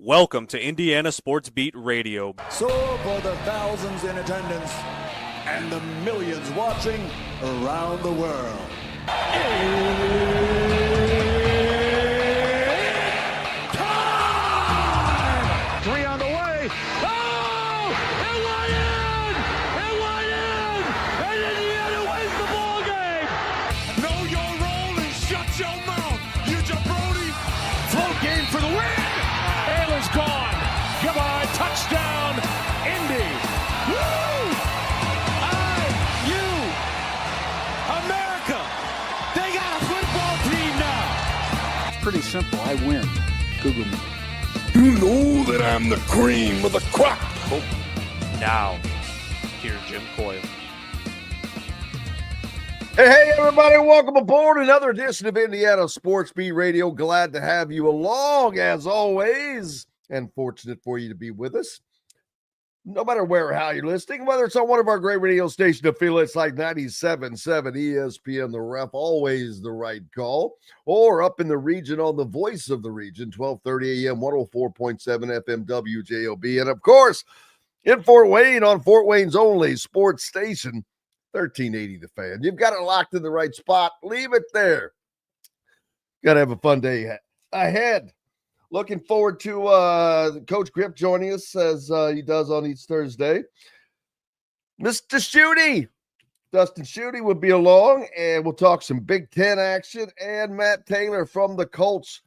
Welcome to Indiana Sports Beat Radio. So for the thousands in attendance and the millions watching around the world. Time! Three on the way. Oh! It went in! It went in! And Indiana wins the ball game! Know your role and shut your mouth, you jabroni! Float game for the win! Ayla's gone. Goodbye. Touchdown, Indy. Woo! IU. America. They got a football team now. It's pretty simple. I win. Google me. You know that I'm the cream of the crop. Now, here's Jim Coyle. Hey, everybody, welcome aboard another edition of Indiana Sports Beat Radio. Glad to have you along, as always, and fortunate for you to be with us. No matter where or how you're listening, whether it's on one of our great radio station affiliates like 97.7 ESPN, The Ref, always the right call, or up in the region on the voice of the region, 1230 AM, 104.7 FM WJOB, and of course, in Fort Wayne on Fort Wayne's only sports station, 1380 The Fan. You've got it locked in the right spot. Leave it there. Got to have a fun day ahead. Looking forward to Coach Griff joining us as he does on each Thursday. Mr. Schutte, Dustin Schutte will be along, and we'll talk some Big Ten action and Matt Taylor from the Colts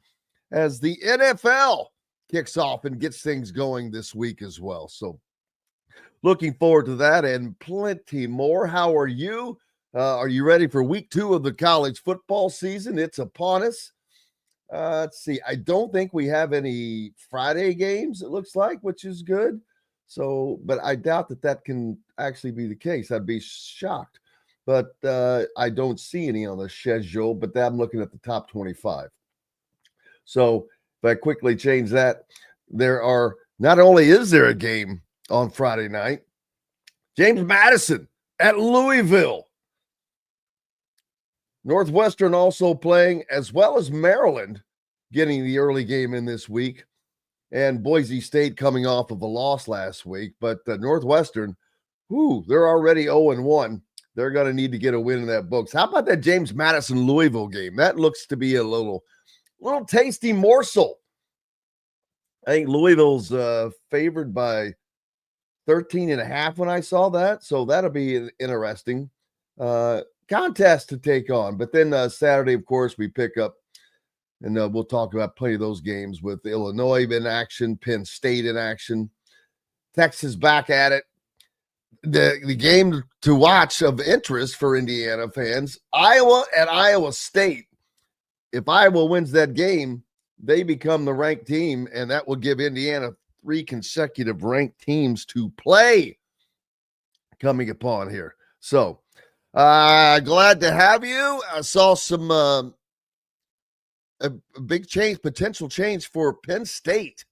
as the NFL kicks off and gets things going this week as well. So looking forward to that and plenty more. How are you? Are you ready for week 2 of the college football season? It's upon us. Let's see. I don't think we have any Friday games, it looks like, which is good. So, but I doubt that can actually be the case. I'd be shocked. But I don't see any on the schedule, but I'm looking at the top 25. So if I quickly change that, not only is there a game on Friday night, James Madison at Louisville. Northwestern also playing, as well as Maryland getting the early game in this week, and Boise State coming off of a loss last week. But Northwestern, they're already 0-1. They're going to need to get a win in that books. How about that James Madison Louisville game? That looks to be a little tasty morsel. I think Louisville's favored by 13.5 when I saw that. So that'll be interesting. Contest to take on. But then Saturday, of course, we pick up, and we'll talk about plenty of those games with Illinois in action, Penn State in action, Texas back at it. The game to watch of interest for Indiana fans, Iowa at Iowa State. If Iowa wins that game, they become the ranked team, and that will give Indiana 3 consecutive ranked teams to play coming upon here. So, glad to have you. I saw some a big change, potential change for Penn State,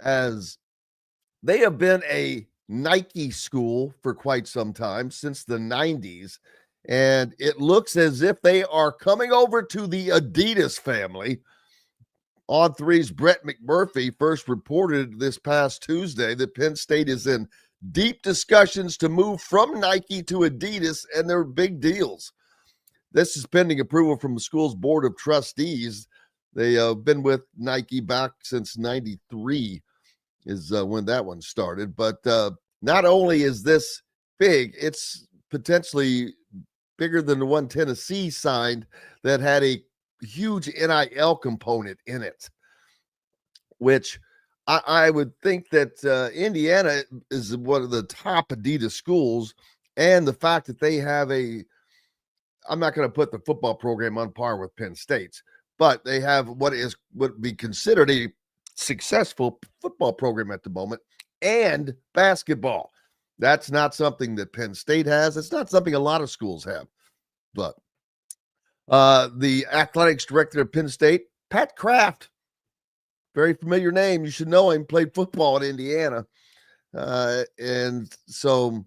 as they have been a Nike school for quite some time, since the 90s, and it looks as if they are coming over to the Adidas family. On Three's Brett McMurphy first reported this past Tuesday that Penn State is in deep discussions to move from Nike to Adidas, and they're big deals. This is pending approval from the school's board of trustees. They have been with Nike back since 93 is when that one started. But not only is this big, it's potentially bigger than the one Tennessee signed that had a huge NIL component in it, which I would think that Indiana is one of the top Adidas schools, and the fact that they have I'm not going to put the football program on par with Penn State's, but they have what would be considered a successful football program at the moment, and basketball. That's not something that Penn State has. It's not something a lot of schools have. But the athletics director of Penn State, Pat Kraft, very familiar name. You should know him. Played football at Indiana. And so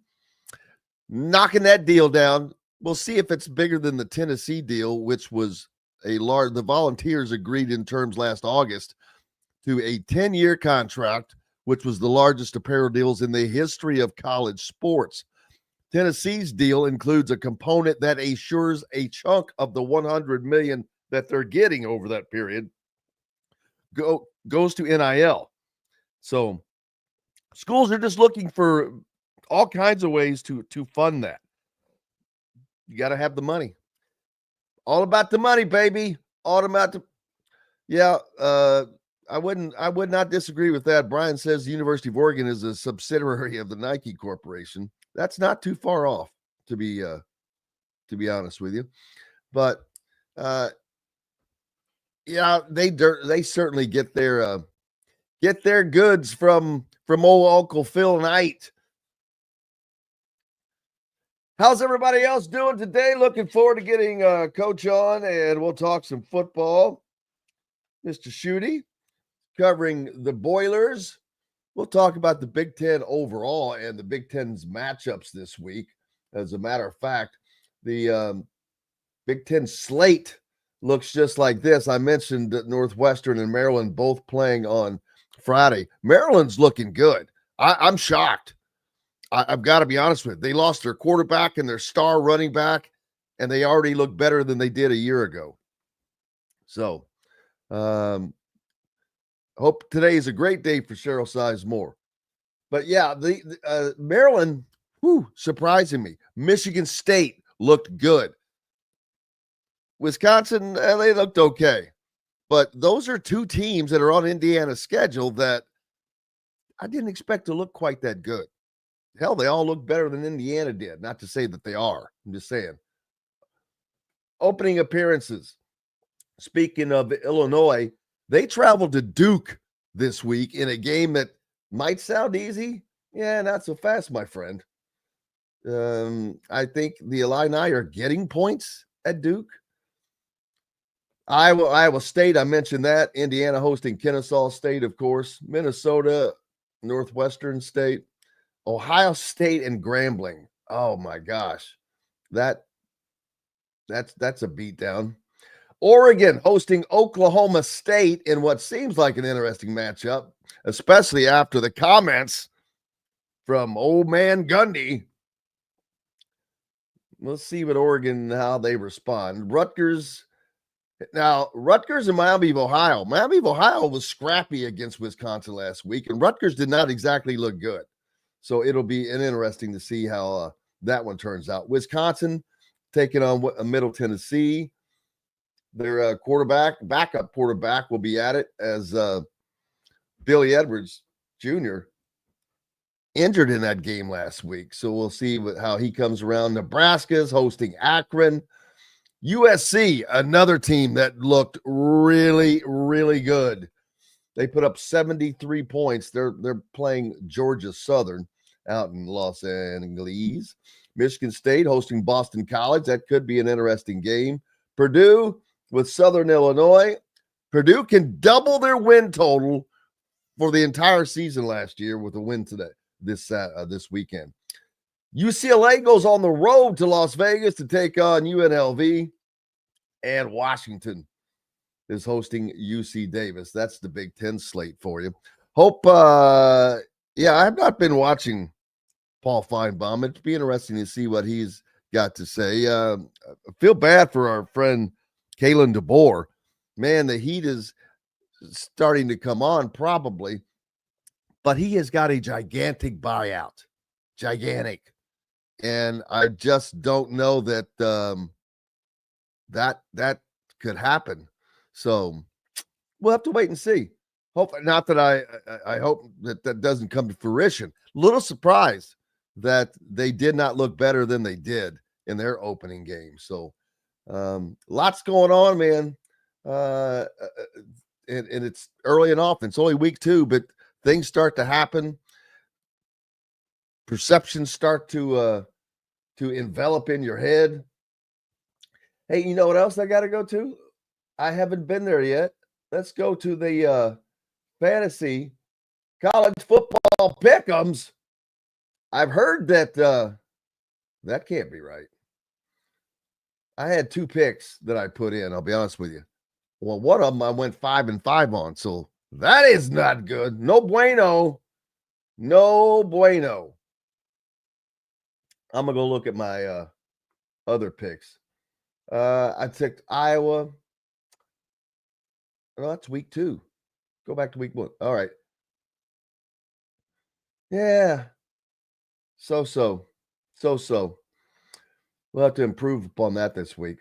knocking that deal down, we'll see if it's bigger than the Tennessee deal, which was the Volunteers agreed in terms last August to a 10-year contract, which was the largest apparel deals in the history of college sports. Tennessee's deal includes a component that assures a chunk of the $100 million that they're getting over that period goes to NIL. So schools are just looking for all kinds of ways to fund that. You got to have the money. All about the money, baby. All about the I would not disagree with that. Brian says the University of Oregon is a subsidiary of the Nike Corporation. That's not too far off, to be honest with you. But they certainly get their goods from old Uncle Phil Knight. How's everybody else doing today? Looking forward to getting Coach on, and we'll talk some football. Mr. Schutte covering the Boilers. We'll talk about the Big Ten overall and the Big Ten's matchups this week. As a matter of fact, the Big Ten slate looks just like this. I mentioned that Northwestern and Maryland both playing on Friday. Maryland's looking good. I'm shocked. I've got to be honest with you. They lost their quarterback and their star running back, and they already look better than they did a year ago. So, hope today is a great day for Cheryl Sizemore. But yeah, the Maryland, surprising me. Michigan State looked good. Wisconsin, they looked okay. But those are two teams that are on Indiana's schedule that I didn't expect to look quite that good. Hell, they all look better than Indiana did. Not to say that they are. I'm just saying. Opening appearances. Speaking of Illinois, they traveled to Duke this week in a game that might sound easy. Yeah, not so fast, my friend. I think the Illini are getting points at Duke. Iowa State, I mentioned that. Indiana hosting Kennesaw State, of course. Minnesota, Northwestern State. Ohio State and Grambling. Oh my gosh. That's a beatdown. Oregon hosting Oklahoma State in what seems like an interesting matchup, especially after the comments from old man Gundy. Let's see what Oregon, how they respond. Rutgers and Miami of Ohio. Miami of Ohio was scrappy against Wisconsin last week, and Rutgers did not exactly look good. So it'll be interesting to see how that one turns out. Wisconsin taking on Middle Tennessee. Their backup quarterback will be at it as Billy Edwards Jr. injured in that game last week. So we'll see how he comes around. Nebraska's hosting Akron. USC, another team that looked really, really good. They put up 73 points. They're playing Georgia Southern out in Los Angeles. Michigan State hosting Boston College. That could be an interesting game. Purdue with Southern Illinois. Purdue can double their win total for the entire season last year with a win today, this weekend. UCLA goes on the road to Las Vegas to take on UNLV. And Washington is hosting UC Davis. That's the Big Ten slate for you. Hope, I have not been watching Paul Feinbaum. It'd be interesting to see what he's got to say. I feel bad for our friend Kalen DeBoer. Man, the heat is starting to come on probably, but he has got a gigantic buyout. Gigantic. And I just don't know that that could happen. So we'll have to wait and see. Hope not that I hope that doesn't come to fruition. Little surprised that they did not look better than they did in their opening game. So lots going on, man. And it's early and often. It's only week 2, but things start to happen. Perceptions start to envelop in your head. Hey, you know what else I got to go to? I haven't been there yet. Let's go to the fantasy college football pick'ems. I've heard that that can't be right. I had 2 picks that I put in. I'll be honest with you. Well, one of them I went 5-5 on, so That is not good. No bueno. No bueno. I'm going to go look at my other picks. I took Iowa. Oh, that's week 2. Go back to week 1. All right. Yeah. So. We'll have to improve upon that this week.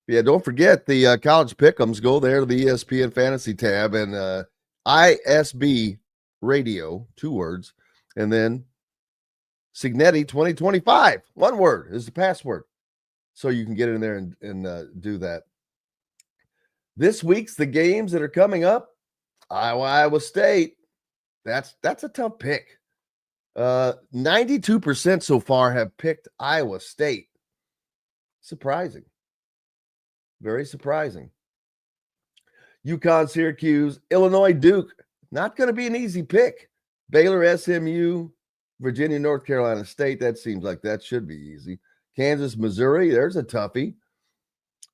Yeah, don't forget the college pick'ems. Go there to the ESPN Fantasy tab and ISB Radio, 2 words, and then Signetti 2025, 1 word is the password. So you can get in there and do that. This week's the games that are coming up. Iowa State. That's a tough pick. 92% so far have picked Iowa State. Surprising. Very surprising. UConn, Syracuse, Illinois, Duke. Not going to be an easy pick. Baylor, SMU, Virginia, North Carolina State. That seems like that should be easy. Kansas, Missouri. There's a toughie.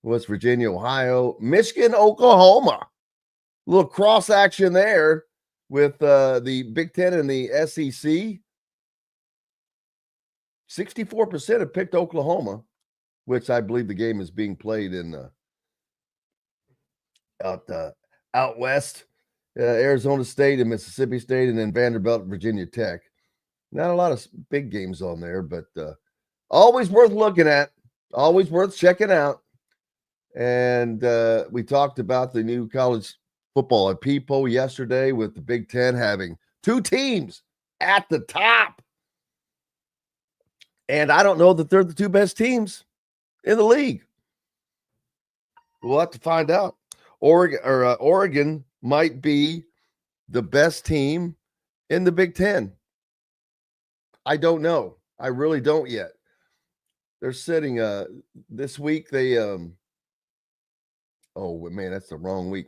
West Virginia, Ohio, Michigan, Oklahoma. A little cross action there with the Big Ten and the SEC. 64% have picked Oklahoma, which I believe the game is being played in out west. Arizona State and Mississippi State, and then Vanderbilt, Virginia Tech. Not a lot of big games on there, but always worth looking at, always worth checking out. And we talked about the new college football at Peepo yesterday with the Big Ten having 2 teams at the top. And I don't know that they're the 2 best teams in the league. We'll have to find out. Oregon might be the best team in the Big Ten. I don't know. I really don't yet. They're sitting this week. They oh man, that's the wrong week.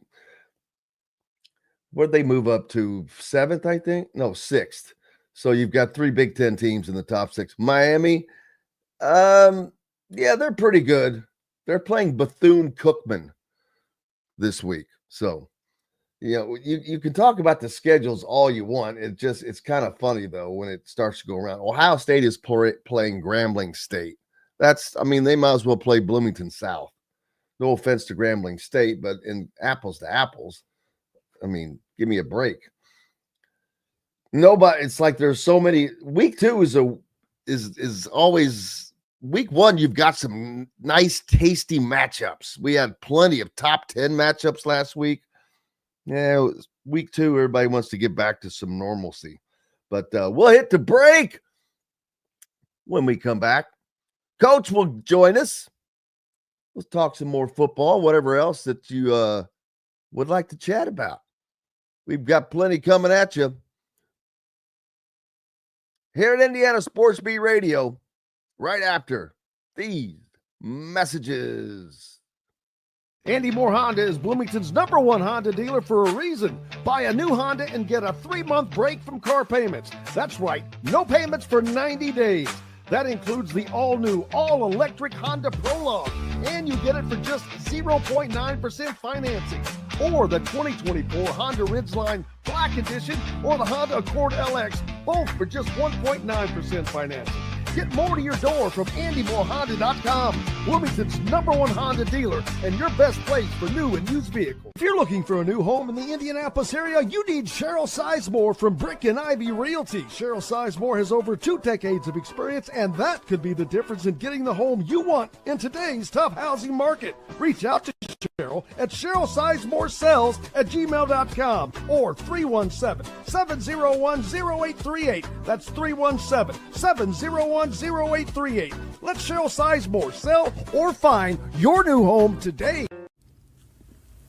Where'd they move up to? 7th, I think. No, 6th. So you've got 3 Big Ten teams in the top 6. Miami, yeah, they're pretty good. They're playing Bethune-Cookman this week. So, you know, you can talk about the schedules all you want. It's kind of funny, though, when it starts to go around. Ohio State is playing Grambling State. They might as well play Bloomington South. No offense to Grambling State, but in apples to apples, give me a break. Nobody, it's like there's so many. Week 2 is always week 1. You've got some nice, tasty matchups. We had plenty of top 10 matchups last week. Yeah, week 2, everybody wants to get back to some normalcy. But we'll hit the break when we come back. Coach will join us. Let's talk some more football, whatever else that you would like to chat about. We've got plenty coming at you. Here at Indiana Sports Beat Radio, right after these messages. Andy Moore Honda is Bloomington's #1 Honda dealer for a reason. Buy a new Honda and get a 3-month break from car payments. That's right, no payments for 90 days. That includes the all-new, all-electric Honda Prologue, and you get it for just 0.9% financing. Or the 2024 Honda Ridgeline Black Edition or the Honda Accord LX, both for just 1.9% financing. Get more to your door from AndyMooreHonda.com, Bloomington's #1 Honda dealer and your best place for new and used vehicles. If you're looking for a new home in the Indianapolis area, you need Cheryl Sizemore from Brick and Ivy Realty. Cheryl Sizemore has over 2 decades of experience, and that could be the difference in getting the home you want in today's tough housing market. Reach out to Cheryl at CherylSizemore@gmail.com or 317-701-0838. That's 317-701-0838. Let Cheryl Sizemore sell or find your new home today.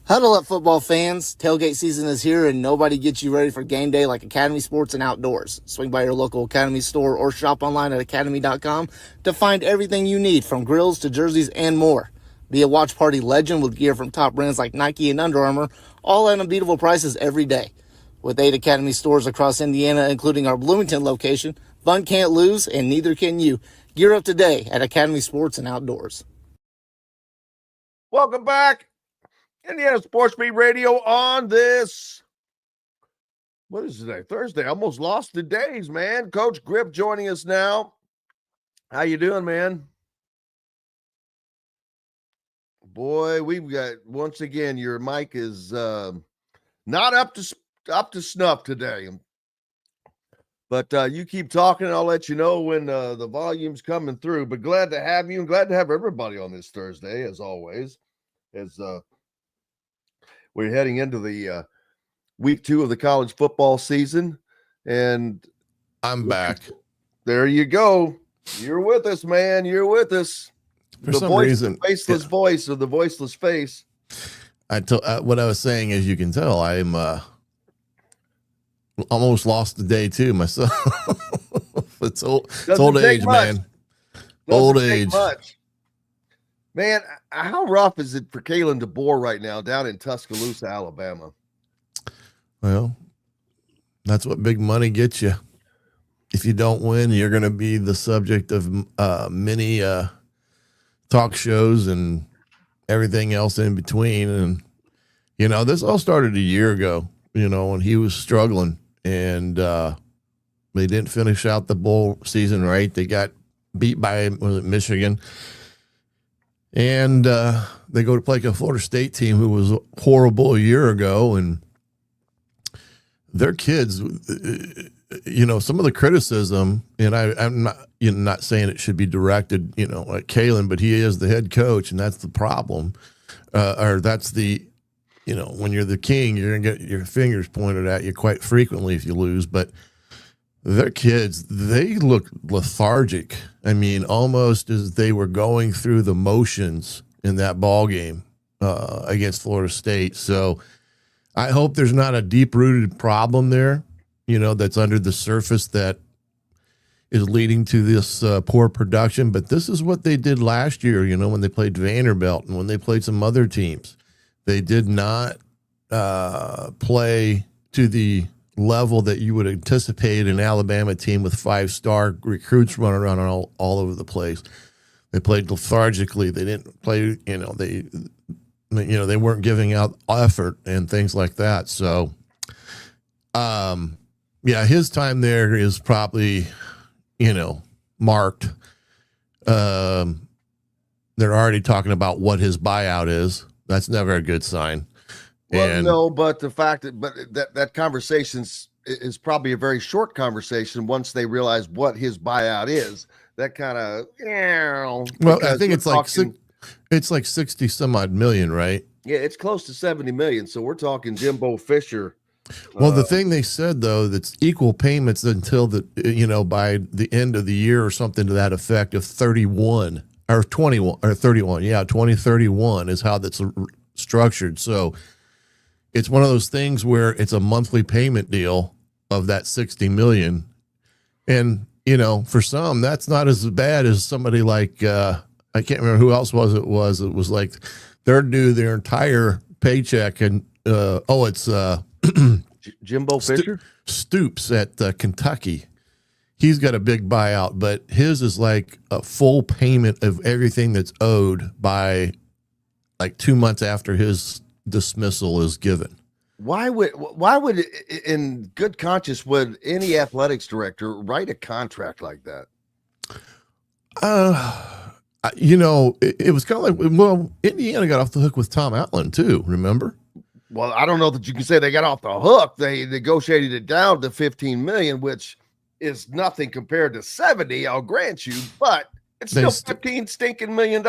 Huddle up, football fans. Tailgate season is here, and nobody gets you ready for game day like Academy Sports and Outdoors. Swing by your local Academy store or shop online at academy.com to find everything you need, from grills to jerseys and more. Be a watch party legend with gear from top brands like Nike and Under Armour, all at unbeatable prices every day. With 8 Academy stores across Indiana, including our Bloomington location, fun can't lose, and neither can you. Gear up today at Academy Sports and Outdoors. Welcome back. Indiana Sports Beat Radio on this What is today? Thursday. I almost lost the days, man. Coach Griff joining us now. How you doing, man? Boy, we've got, once again, your mic is not up to snuff today. But you keep talking, and I'll let you know when the volume's coming through. But glad to have you, and glad to have everybody on this Thursday, as always, as we're heading into the week 2 of the college football season. And I'm back. There you go. You're with us, man. You're with us. For some reason, faceless voice of the voiceless face. What I was saying, as you can tell, I'm almost lost the day too myself. It's old age, man. Old age. Much. Man, how rough is it for Kalen DeBoer right now down in Tuscaloosa, Alabama? Well, that's what big money gets you. If you don't win, you're going to be the subject of many talk shows and everything else in between. And, this all started a year ago, when he was struggling, and they didn't finish out the bowl season right. They got beat by Michigan. And they go to play a Florida State team who was horrible a year ago, and their kids, some of the criticism, and I'm not saying it should be directed, at Kalen, but he is the head coach, and that's the problem. Or that's the, when you're the king, you're going to get your fingers pointed at you quite frequently if you lose. But their kids, they look lethargic. I mean, almost as they were going through the motions in that ball game against Florida State. So I hope there's not a deep-rooted problem there, that's under the surface that is leading to this poor production. But this is what they did last year, when they played Vanderbilt and when they played some other teams. They did not play to the level that you would anticipate an Alabama team with 5-star recruits running around all over the place. They played lethargically. They didn't play, they weren't giving out effort and things like that. So, his time there is probably, marked. They're already talking about what his buyout is. That's never a good sign. Well, no, but the fact that conversation is probably a very short conversation once they realize what his buyout is. That kind of, well, I think it's like 60 some odd million, right? Yeah, it's close to 70 million. So we're talking Jimbo Fisher. Well, the thing they said, though, that's equal payments until by the end of the year or something to that effect of 31 or 21 or 31. Yeah, 2031 is how that's structured. So it's one of those things where it's a monthly payment deal of that 60 million. And, for some, that's not as bad as somebody like, I can't remember who else it was. It was like they're due their entire paycheck. And, it's Jimbo Fisher? Stoops at Kentucky. He's got a big buyout, but his is like a full payment of everything that's owed by like 2 months after his dismissal is given. Why would in good conscience would any athletics director write a contract like that? It was kind of like, Indiana got off the hook with Tom Allen too, remember? Well, I don't know that you can say they got off the hook. They negotiated it down to 15 million, which is nothing compared to 70, I'll grant you, but it's still $15 stinking million.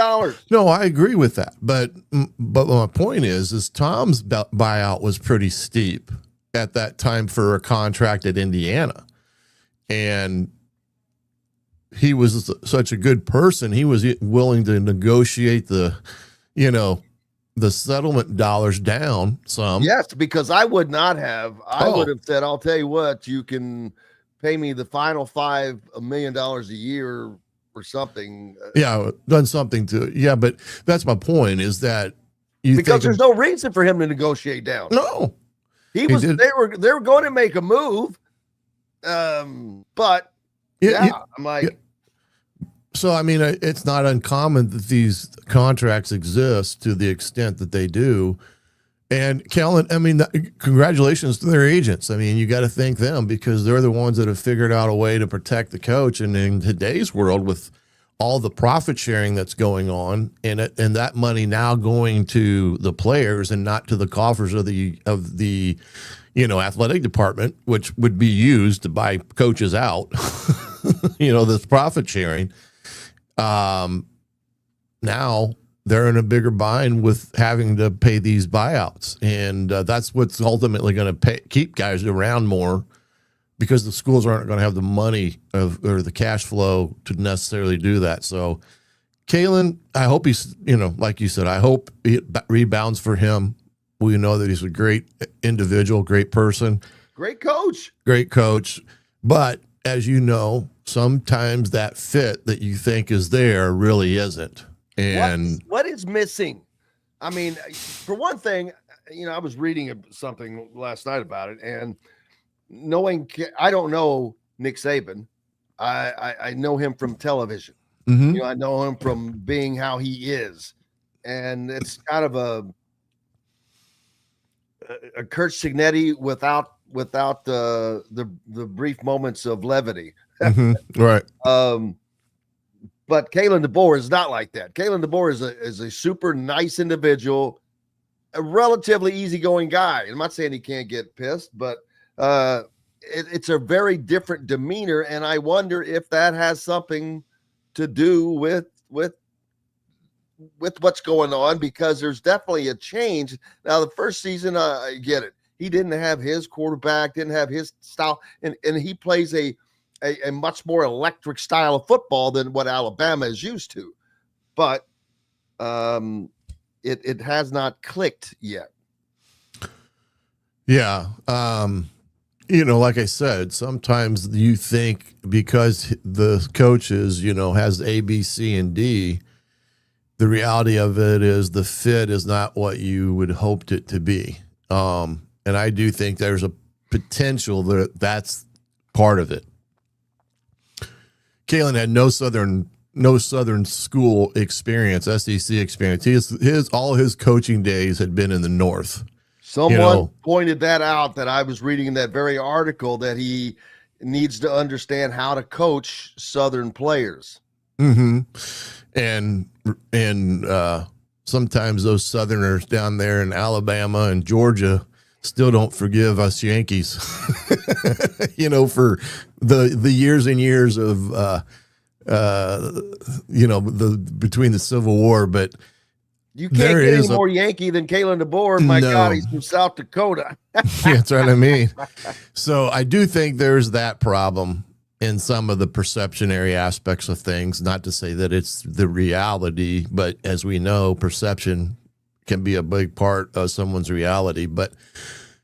No, I agree with that. But my point is Tom's buyout was pretty steep at that time for a contract at Indiana. And he was such a good person. He was willing to negotiate the settlement dollars down some. Yes, because I would not have. I would have said, I'll tell you what, you can pay me the final $5 million a year or something. Yeah, done something to it. Yeah, but that's my point is that because there's no reason for him to negotiate down. No. They were going to make a move. But I'm like, yeah. So, I mean, it's not uncommon that these contracts exist to the extent that they do. And Kellen, I mean, congratulations to their agents. I mean, you got to thank them because they're the ones that have figured out a way to protect the coach. And in today's world, with all the profit sharing that's going on, and that money now going to the players and not to the coffers of the athletic department, which would be used to buy coaches out. This profit sharing. Now they're in a bigger bind with having to pay these buyouts. And that's what's ultimately going to keep guys around more, because the schools aren't going to have the money or the cash flow to necessarily do that. So, Kalen, I hope he's, like you said, I hope it rebounds for him. We know that he's a great individual, great person. Great coach. But as you know, sometimes that fit that you think is there really isn't. And what is missing? I mean, for one thing, I was reading something last night about it, and I don't know Nick Saban. I know him from television. Mm-hmm. I know him from being how he is, and it's kind of a Kurt Signetti without the brief moments of levity. Mm-hmm. Right. But Kalen DeBoer is not like that. Kalen DeBoer is a super nice individual, a relatively easygoing guy. I'm not saying he can't get pissed, but it's a very different demeanor, and I wonder if that has something to do with what's going on, because there's definitely a change. Now, the first season, I get it. He didn't have his quarterback, didn't have his style, and he plays a much more electric style of football than what Alabama is used to. But it has not clicked yet. Yeah. Like I said, sometimes you think because the coaches, has A, B, C, and D, the reality of it is the fit is not what you would hoped it to be. And I do think there's a potential that's part of it. Kalen had no Southern school experience, SEC experience. All his coaching days had been in the North. Someone pointed that out, that I was reading in that very article, that he needs to understand how to coach Southern players. Mm-hmm. And sometimes those Southerners down there in Alabama and Georgia still don't forgive us Yankees, for the years and years of, between the Civil War. But you can't get any more Yankee than Kalen DeBoer. My God, he's from South Dakota. That's what I mean. So I do think there's that problem in some of the perceptionary aspects of things. Not to say that it's the reality, but as we know, perception can be a big part of someone's reality. But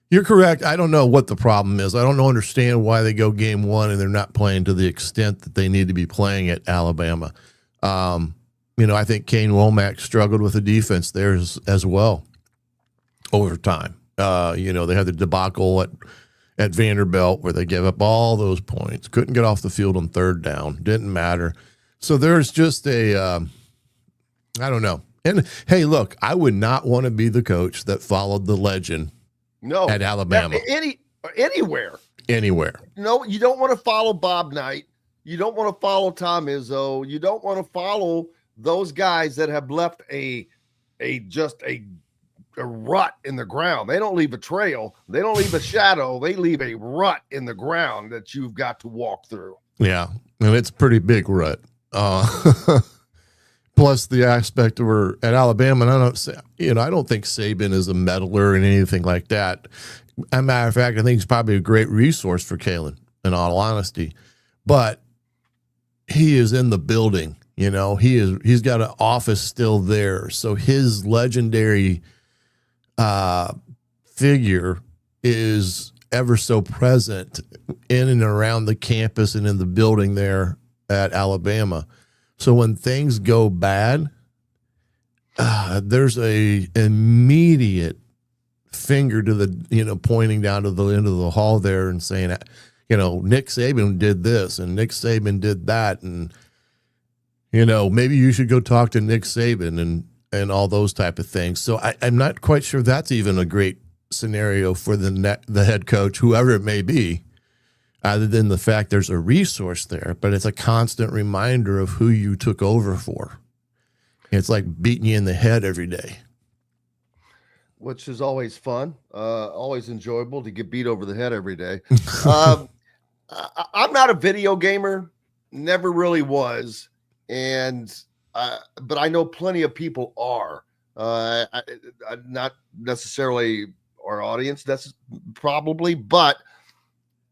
you're correct. I don't know what the problem is. I don't understand why they go game one and they're not playing to the extent that they need to be playing at Alabama. I think Kane Womack struggled with the defense there as well over time. They had the debacle at Vanderbilt where they gave up all those points, couldn't get off the field on third down, didn't matter. So there's just I don't know. And hey, look, I would not want to be the coach that followed the legend at Alabama. Anywhere. No, you don't want to follow Bob Knight. You don't want to follow Tom Izzo. You don't want to follow those guys that have left a rut in the ground. They don't leave a trail. They don't leave a shadow. They leave a rut in the ground that you've got to walk through. Yeah, and it's a pretty big rut. Plus the aspect of we're at Alabama, and I don't think Saban is a meddler and anything like that. As a matter of fact, I think he's probably a great resource for Kalen, in all honesty. But he is in the building. He's got an office still there. So his legendary figure is ever so present in and around the campus and in the building there at Alabama. So when things go bad, there's a immediate finger to the, pointing down to the end of the hall there and saying, Nick Saban did this and Nick Saban did that. And, maybe you should go talk to Nick Saban. and all those type of things. So I'm not quite sure that's even a great scenario for the head coach, whoever it may be, other than the fact there's a resource there, but it's a constant reminder of who you took over for. It's like beating you in the head every day. Which is always fun, always enjoyable to get beat over the head every day. I'm not a video gamer, never really was, but I know plenty of people are. Not necessarily our audience, that's probably, but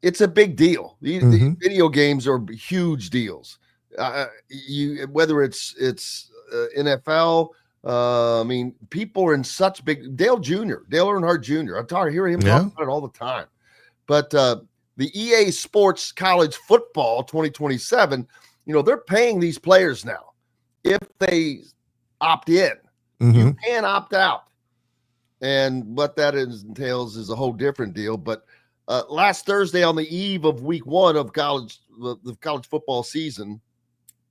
it's a big deal. These video games are huge deals. Whether it's NFL. I mean, people are in such big. Dale Earnhardt Jr. I hear him talk about it all the time. But the EA Sports College Football 2027, they're paying these players now. If they opt in, you can opt out, and what that entails is a whole different deal. But last Thursday, on the eve of Week 1 of the college football season,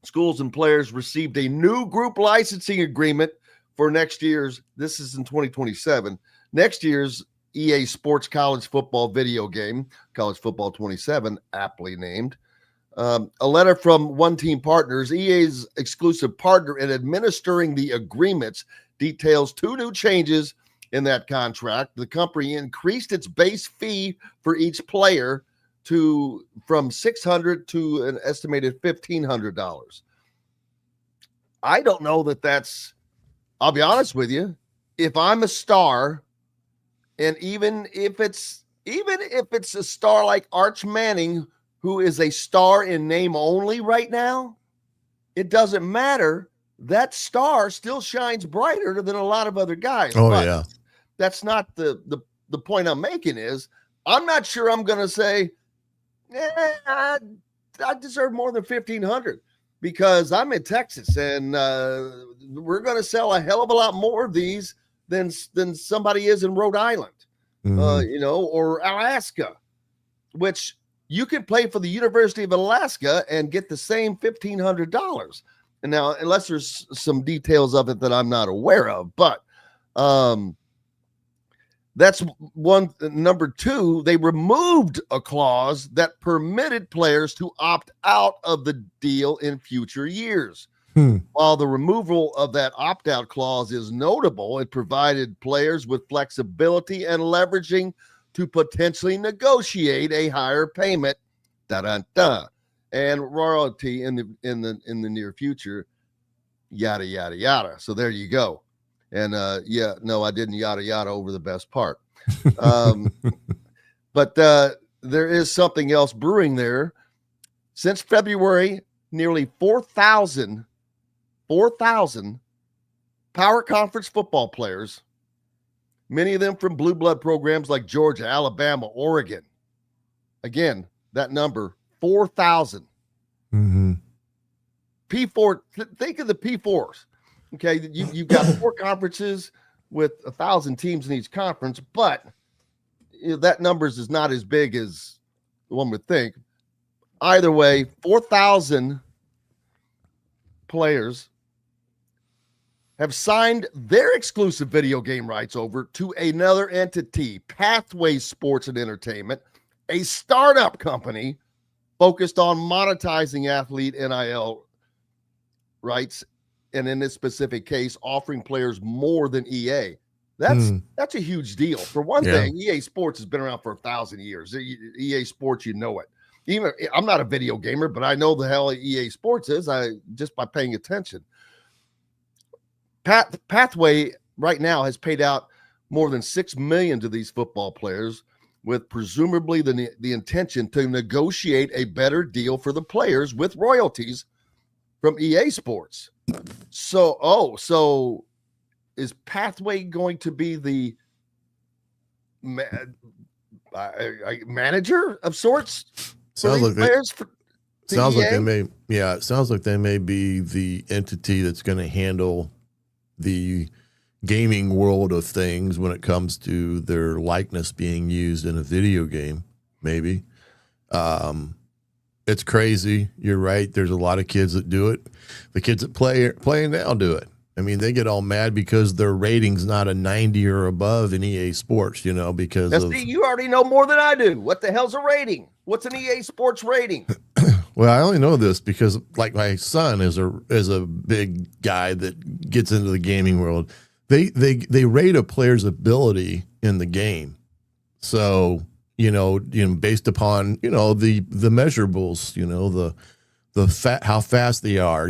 schools and players received a new group licensing agreement for next year's, this is in 2027, next year's EA Sports College Football video game, College Football 27, aptly named. A letter from One Team Partners, EA's exclusive partner in administering the agreements, details 2 new changes in that contract. The company increased its base fee for each player from $600 to an estimated $1,500. I don't know that's, I'll be honest with you, if I'm a star, and even if it's a star like Arch Manning, who is a star in name only right now, it doesn't matter. That star still shines brighter than a lot of other guys. Oh, but yeah. That's not the point I'm making is I'm not sure I'm going to say, I deserve more than $1,500 because I'm in Texas and we're going to sell a hell of a lot more of these than somebody is in Rhode Island, or Alaska, which you could play for the University of Alaska and get the same $1,500. And now, unless there's some details of it that I'm not aware of, but that's one. Number 2, they removed a clause that permitted players to opt out of the deal in future years. While the removal of that opt-out clause is notable, it provided players with flexibility and leveraging to potentially negotiate a higher payment, and royalty in the near future, yada yada yada. So there you go. And I didn't yada yada over the best part. But there is something else brewing there. Since February, nearly 4,000 power conference football players, many of them from blue blood programs like Georgia, Alabama, Oregon. Again, that number, 4,000. P4, think of the P4s. Okay, you've got 4 conferences with 1,000 teams in each conference, but that numbers is not as big as one would think. Either way, 4,000 players have signed their exclusive video game rights over to another entity, Pathway Sports and Entertainment, a startup company focused on monetizing athlete NIL rights, and in this specific case, offering players more than EA. That's a huge deal. For one thing, EA Sports has been around for 1,000 years. EA Sports, you know it. Even I'm not a video gamer, but I know the hell EA Sports is. Just by paying attention. Pathway right now has paid out more than $6 million to these football players, with presumably the intention to negotiate a better deal for the players with royalties from EA Sports. So is Pathway going to be the manager of sorts? Sounds like players sounds like they may. Yeah, it sounds like they may be the entity that's going to handle the gaming world of things when it comes to their likeness being used in a video game. Maybe. It's crazy. You're right. There's a lot of kids that do it. The kids that play now do it. I mean, they get all mad because their rating's not a 90 or above in EA Sports, you know, because of. See, you already know more than I do. What the hell's a rating? What's an EA Sports rating? Well, I only know this because, like, my son is a big guy that gets into the gaming world. They rate a player's ability in the game, so you know, based upon the measurables, how fast they are,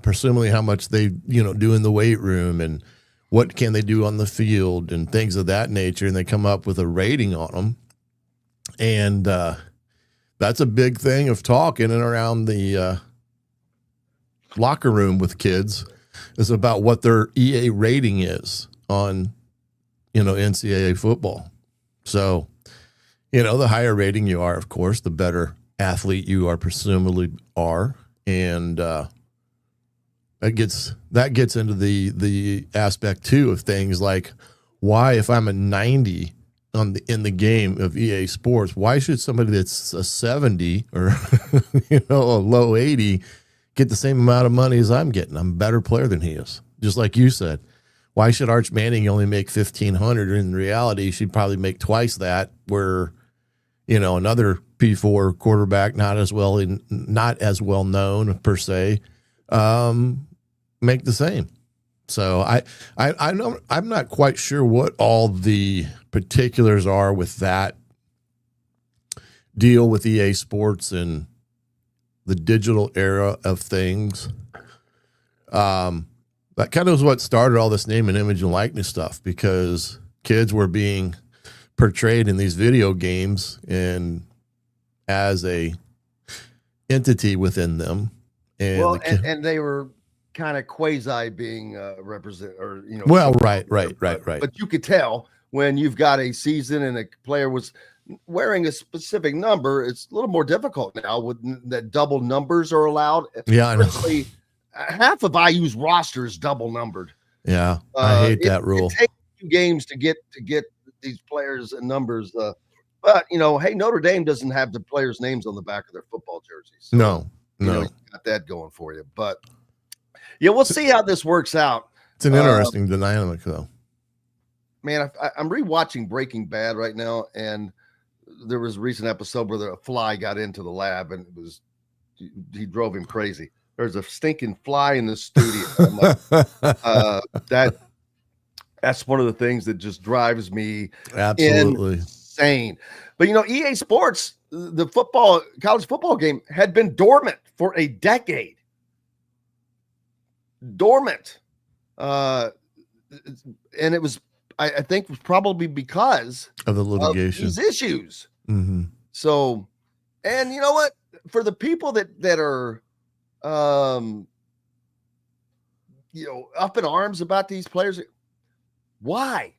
presumably how much they do in the weight room and what can they do on the field and things of that nature, and they come up with a rating on them, and that's a big thing of talk in and around the locker room with kids, is about what their EA rating is on NCAA football. So the higher rating you are, of course, the better athlete you are presumably are, and that gets into the aspect too of things like, why, if I'm a 90 in the game of EA Sports, why should somebody that's a 70 or a low 80 get the same amount of money as I'm getting? I'm a better player than he is. Just like you said, why should Arch Manning only make $1,500? In reality, he should probably make twice that, where another P4 quarterback, not as well known per se, make the same. So I'm not quite sure what all the particulars are with that deal with EA Sports and the digital era of things. That kind of was what started all this name and image and likeness stuff, because kids were being portrayed in these video games and as a entity within them, and and they were kind of quasi being represent, or right. But you could tell when you've got a season and a player was wearing a specific number. It's a little more difficult now with that double numbers are allowed. Yeah, I know. Half of IU's roster is double numbered. Yeah, I hate that rule. It takes 2 games to get these players and numbers. But hey, Notre Dame doesn't have the players' names on the back of their football jerseys. So, no, you got that going for you. But yeah, we'll see how this works out. It's an interesting dynamic, though. Man, I'm rewatching Breaking Bad right now, and there was a recent episode where a fly got into the lab, and he drove him crazy. There's a stinking fly in the studio. I'm like, that's one of the things that just drives me absolutely insane. But EA Sports, the college football game had been dormant for a decade. Dormant. And it was, I think, was probably because of the litigation, of these issues. Mm-hmm. So, and you know what? For the people that are, up in arms about these players, why?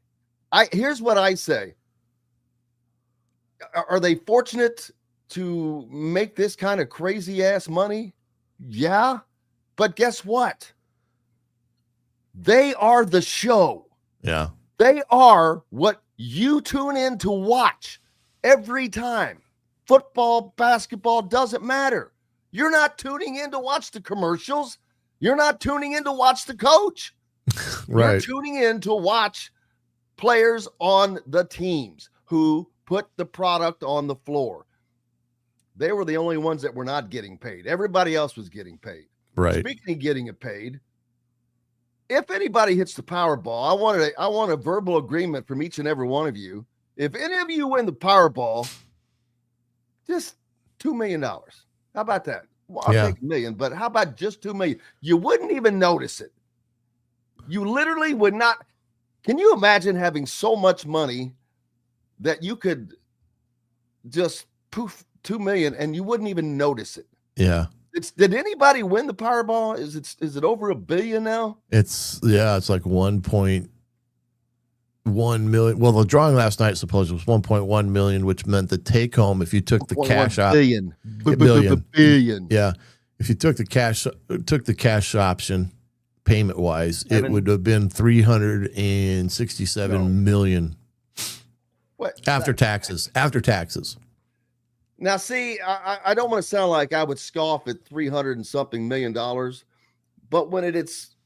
Here's what I say. Are they fortunate to make this kind of crazy ass money? Yeah. But guess what? They are the show. Yeah. They are what you tune in to watch every time. Football, basketball, doesn't matter. You're not tuning in to watch the commercials. You're not tuning in to watch the coach. Right. You're tuning in to watch players on the teams who put the product on the floor. They were the only ones that were not getting paid. Everybody else was getting paid. Right. Speaking of getting it paid, if anybody hits the Powerball, I want a verbal agreement from each and every one of you. If any of you win the Powerball, just $2 million. How about that? Well, I'll take $1 million, but how about just $2 million? You wouldn't even notice it. You literally would not. Can you imagine having so much money that you could just poof $2 million and you wouldn't even notice it? Yeah. Did anybody win the Powerball? Is it over $1 billion now? It's like 1.1 million. Well, the drawing last night supposedly was 1.1 million, which meant the take home, if you took the cash out, billion. Yeah. If you took the cash option payment wise, it would have been 367 million. What? After taxes. Now, see, I don't want to sound like I would scoff at $300 and something million, but when it's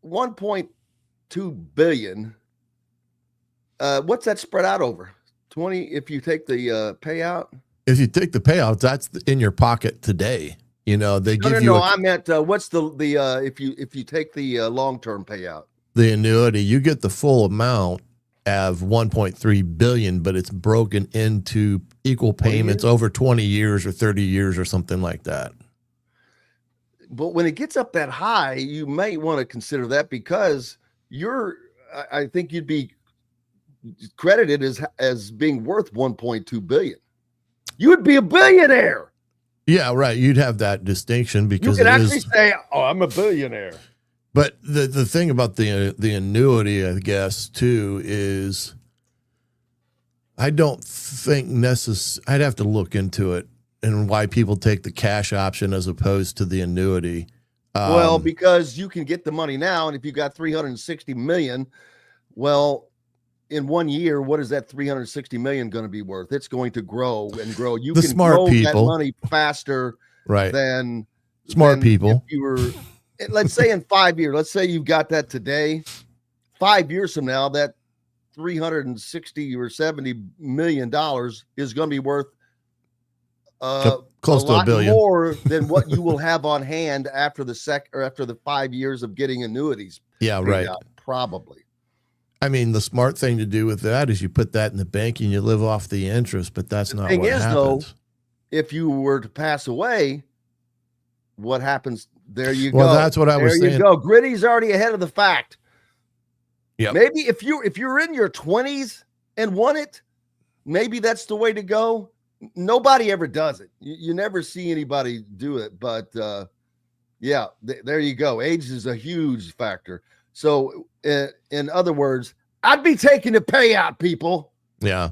1.2 billion. What's that spread out over? 20 if you take the payout? If you take the payout, that's in your pocket today. You know, they give you. No, I meant what's the if you take the long-term payout? The annuity, you get the full amount of 1.3 billion, but it's broken into equal payments over 20 years or 30 years or something like that. But when it gets up that high, you may want to consider that because I think you'd be credited as being worth 1.2 billion. You would be a billionaire. Yeah, right. You'd have that distinction because you could actually say, "Oh, I'm a billionaire." But the thing about the annuity, I guess, too, is I don't think I'd have to look into it and why people take the cash option as opposed to the annuity. Well, because you can get the money now, and if you got 360 million, well, in 1 year, what is that 360 million going to be worth? It's going to grow and grow. You can grow that money faster than people. If you were, let's say in 5 years, let's say you've got that today. 5 years from now, that 360 or 70 million dollars is going to be worth close to a billion more than what you will have on hand after the 5 years of getting annuities. Yeah, right. Probably. I mean, the smart thing to do with that is you put that in the bank and you live off the interest, but that's not what happens. Though, if you were to pass away, what happens? There you go. Well, that's what I was saying. There you go. Gritty's already ahead of the fact. Yeah. Maybe if you're in your 20s and won it, maybe that's the way to go. Nobody ever does it. You never see anybody do it. But yeah, there you go. Age is a huge factor. So in other words, I'd be taking the payout, people. Yeah.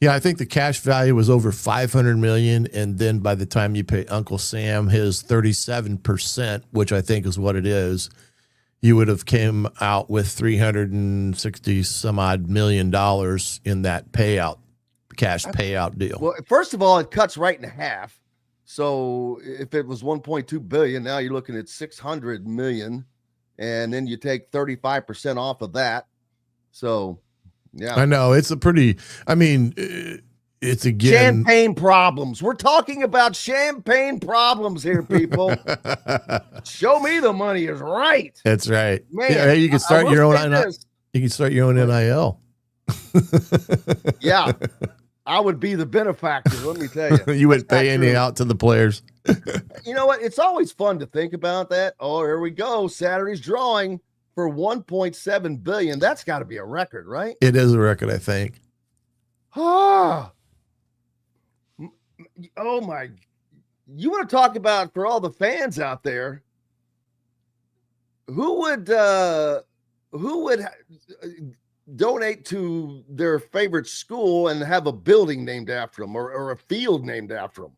Yeah, I think the cash value was over 500 million, and then by the time you pay Uncle Sam his 37%, which I think is what it is, you would have came out with 360 some odd $1 million in that cash payout deal. Well, first of all, it cuts right in half. So if it was 1.2 billion, now you're looking at 600 million, and then you take 35% off of that. So yeah, I know it's it's again champagne problems. We're talking about champagne problems here, people. Show me the money is right. That's right. Man, yeah, you can start your own. You can start your own NIL. Yeah, I would be the benefactor. Let me tell you, you would pay any out to the players. You know what? It's always fun to think about that. Oh, here we go. Saturday's drawing for 1.7 billion. That's got to be a record, right? It is a record, I think. Oh my! You want to talk about, for all the fans out there, who would donate to their favorite school and have a building named after them or a field named after them?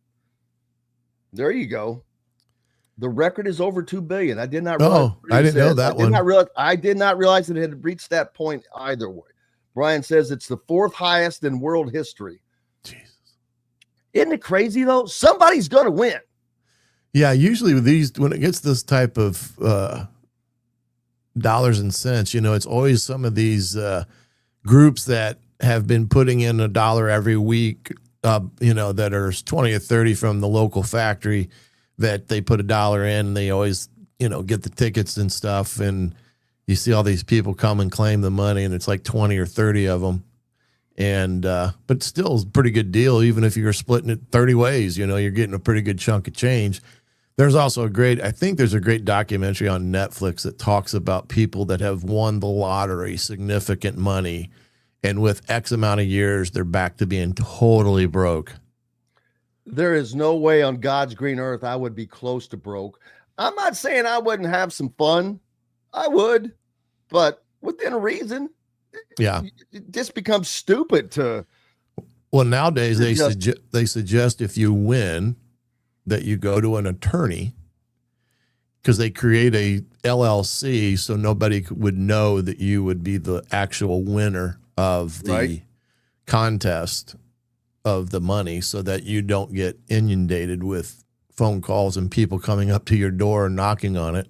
There you go. The record is over 2 billion. I did not realize. I didn't know that one. I did not realize it had reached that point either way. Brian says it's the fourth highest in world history. Jesus. Isn't it crazy though? Somebody's going to win. Yeah. Usually with these, when it gets this type of dollars and cents, it's always some of these groups that have been putting in $1 every week, that are 20 or 30 from the local factory, that they put $1 in, and they always, get the tickets and stuff. And you see all these people come and claim the money, and it's like 20 or 30 of them. And, but still it's a pretty good deal. Even if you're splitting it 30 ways, you're getting a pretty good chunk of change. There's also I think there's a great documentary on Netflix that talks about people that have won the lottery, significant money, and with X amount of years, they're back to being totally broke. There is no way on God's green earth I would be close to broke. I'm not saying I wouldn't have some fun. I would, but within reason. Yeah. It just becomes stupid to. Well, nowadays they suggest if you win that you go to an attorney, because they create a LLC so nobody would know that you would be the actual winner of the contest of the money, so that you don't get inundated with phone calls and people coming up to your door and knocking on it.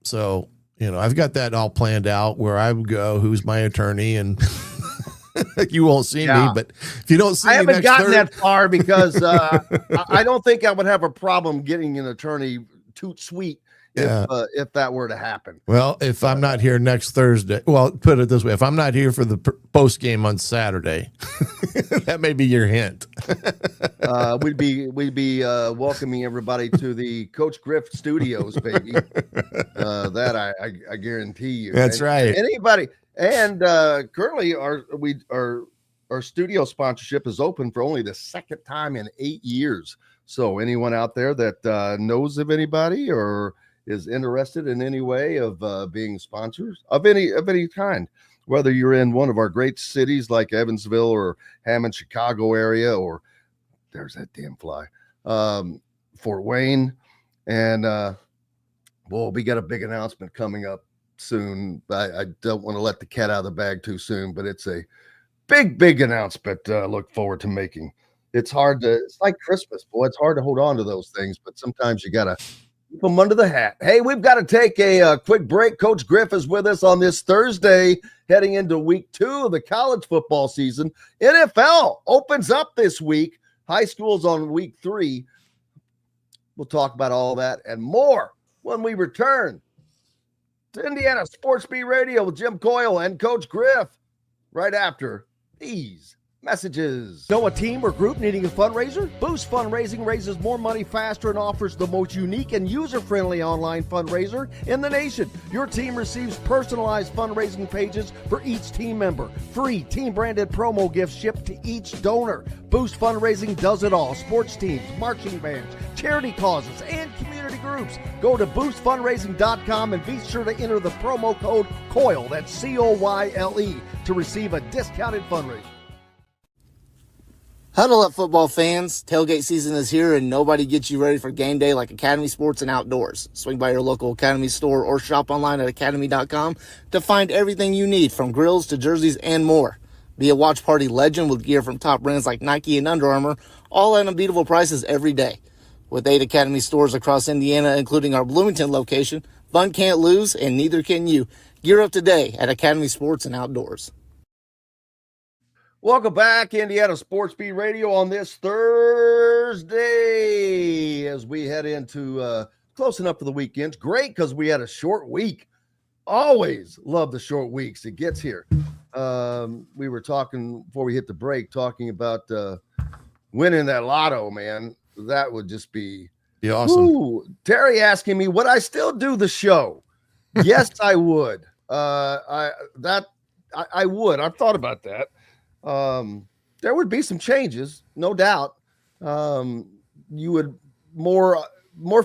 So, I've got that all planned out where I would go, who's my attorney, and you won't see me, but if you don't see me I haven't next gotten that far because I don't think I would have a problem getting an attorney toot sweet if that were to happen. Well, if I'm not here next Thursday, well, put it this way, if I'm not here for the post game on Saturday, that may be your hint. We'd be welcoming everybody to the Coach Griff studios, baby. That I guarantee you. That's right. Anybody, and currently our studio sponsorship is open for only the second time in 8 years. So anyone out there that knows of anybody or is interested in any way of being sponsors of any kind, whether you're in one of our great cities like Evansville or Hammond, Chicago area, or there's that damn fly, Fort Wayne. And we got a big announcement coming up soon. I don't want to let the cat out of the bag too soon, but it's a big announcement. Look forward to making. It's like Christmas, boy. It's hard to hold on to those things, but sometimes you gotta keep them under the hat. Hey, we've got to take a quick break. Coach Griff is with us on this Thursday, heading into week 2 of the college football season. NFL opens up this week. High school's on week 3. We'll talk about all that and more when we return to Indiana Sports Beat Radio with Jim Coyle and Coach Griff right after these messages. Know a team or group needing a fundraiser? Boost Fundraising raises more money faster and offers the most unique and user-friendly online fundraiser in the nation. Your team receives personalized fundraising pages for each team member. Free team-branded promo gifts shipped to each donor. Boost Fundraising does it all. Sports teams, marching bands, charity causes, and community groups. Go to boostfundraising.com and be sure to enter the promo code COYLE, that's COYLE, to receive a discounted fundraiser. Huddle up, football fans. Tailgate season is here, and nobody gets you ready for game day like Academy Sports and Outdoors. Swing by your local Academy store or shop online at academy.com to find everything you need, from grills to jerseys and more. Be a watch party legend with gear from top brands like Nike and Under Armour, all at unbeatable prices every day. With 8 Academy stores across Indiana, including our Bloomington location, fun can't lose, and neither can you. Gear up today at Academy Sports and Outdoors. Welcome back, Indiana Sports Beat Radio on this Thursday as we head into close enough to the weekends. Great, because we had a short week. Always love the short weeks. It gets here. We were talking before we hit the break, talking about winning that lotto, man. That would just be awesome. Ooh, Terry asking me, would I still do the show? Yes, I would. I would. I've thought about that. There would be some changes, no doubt. You would more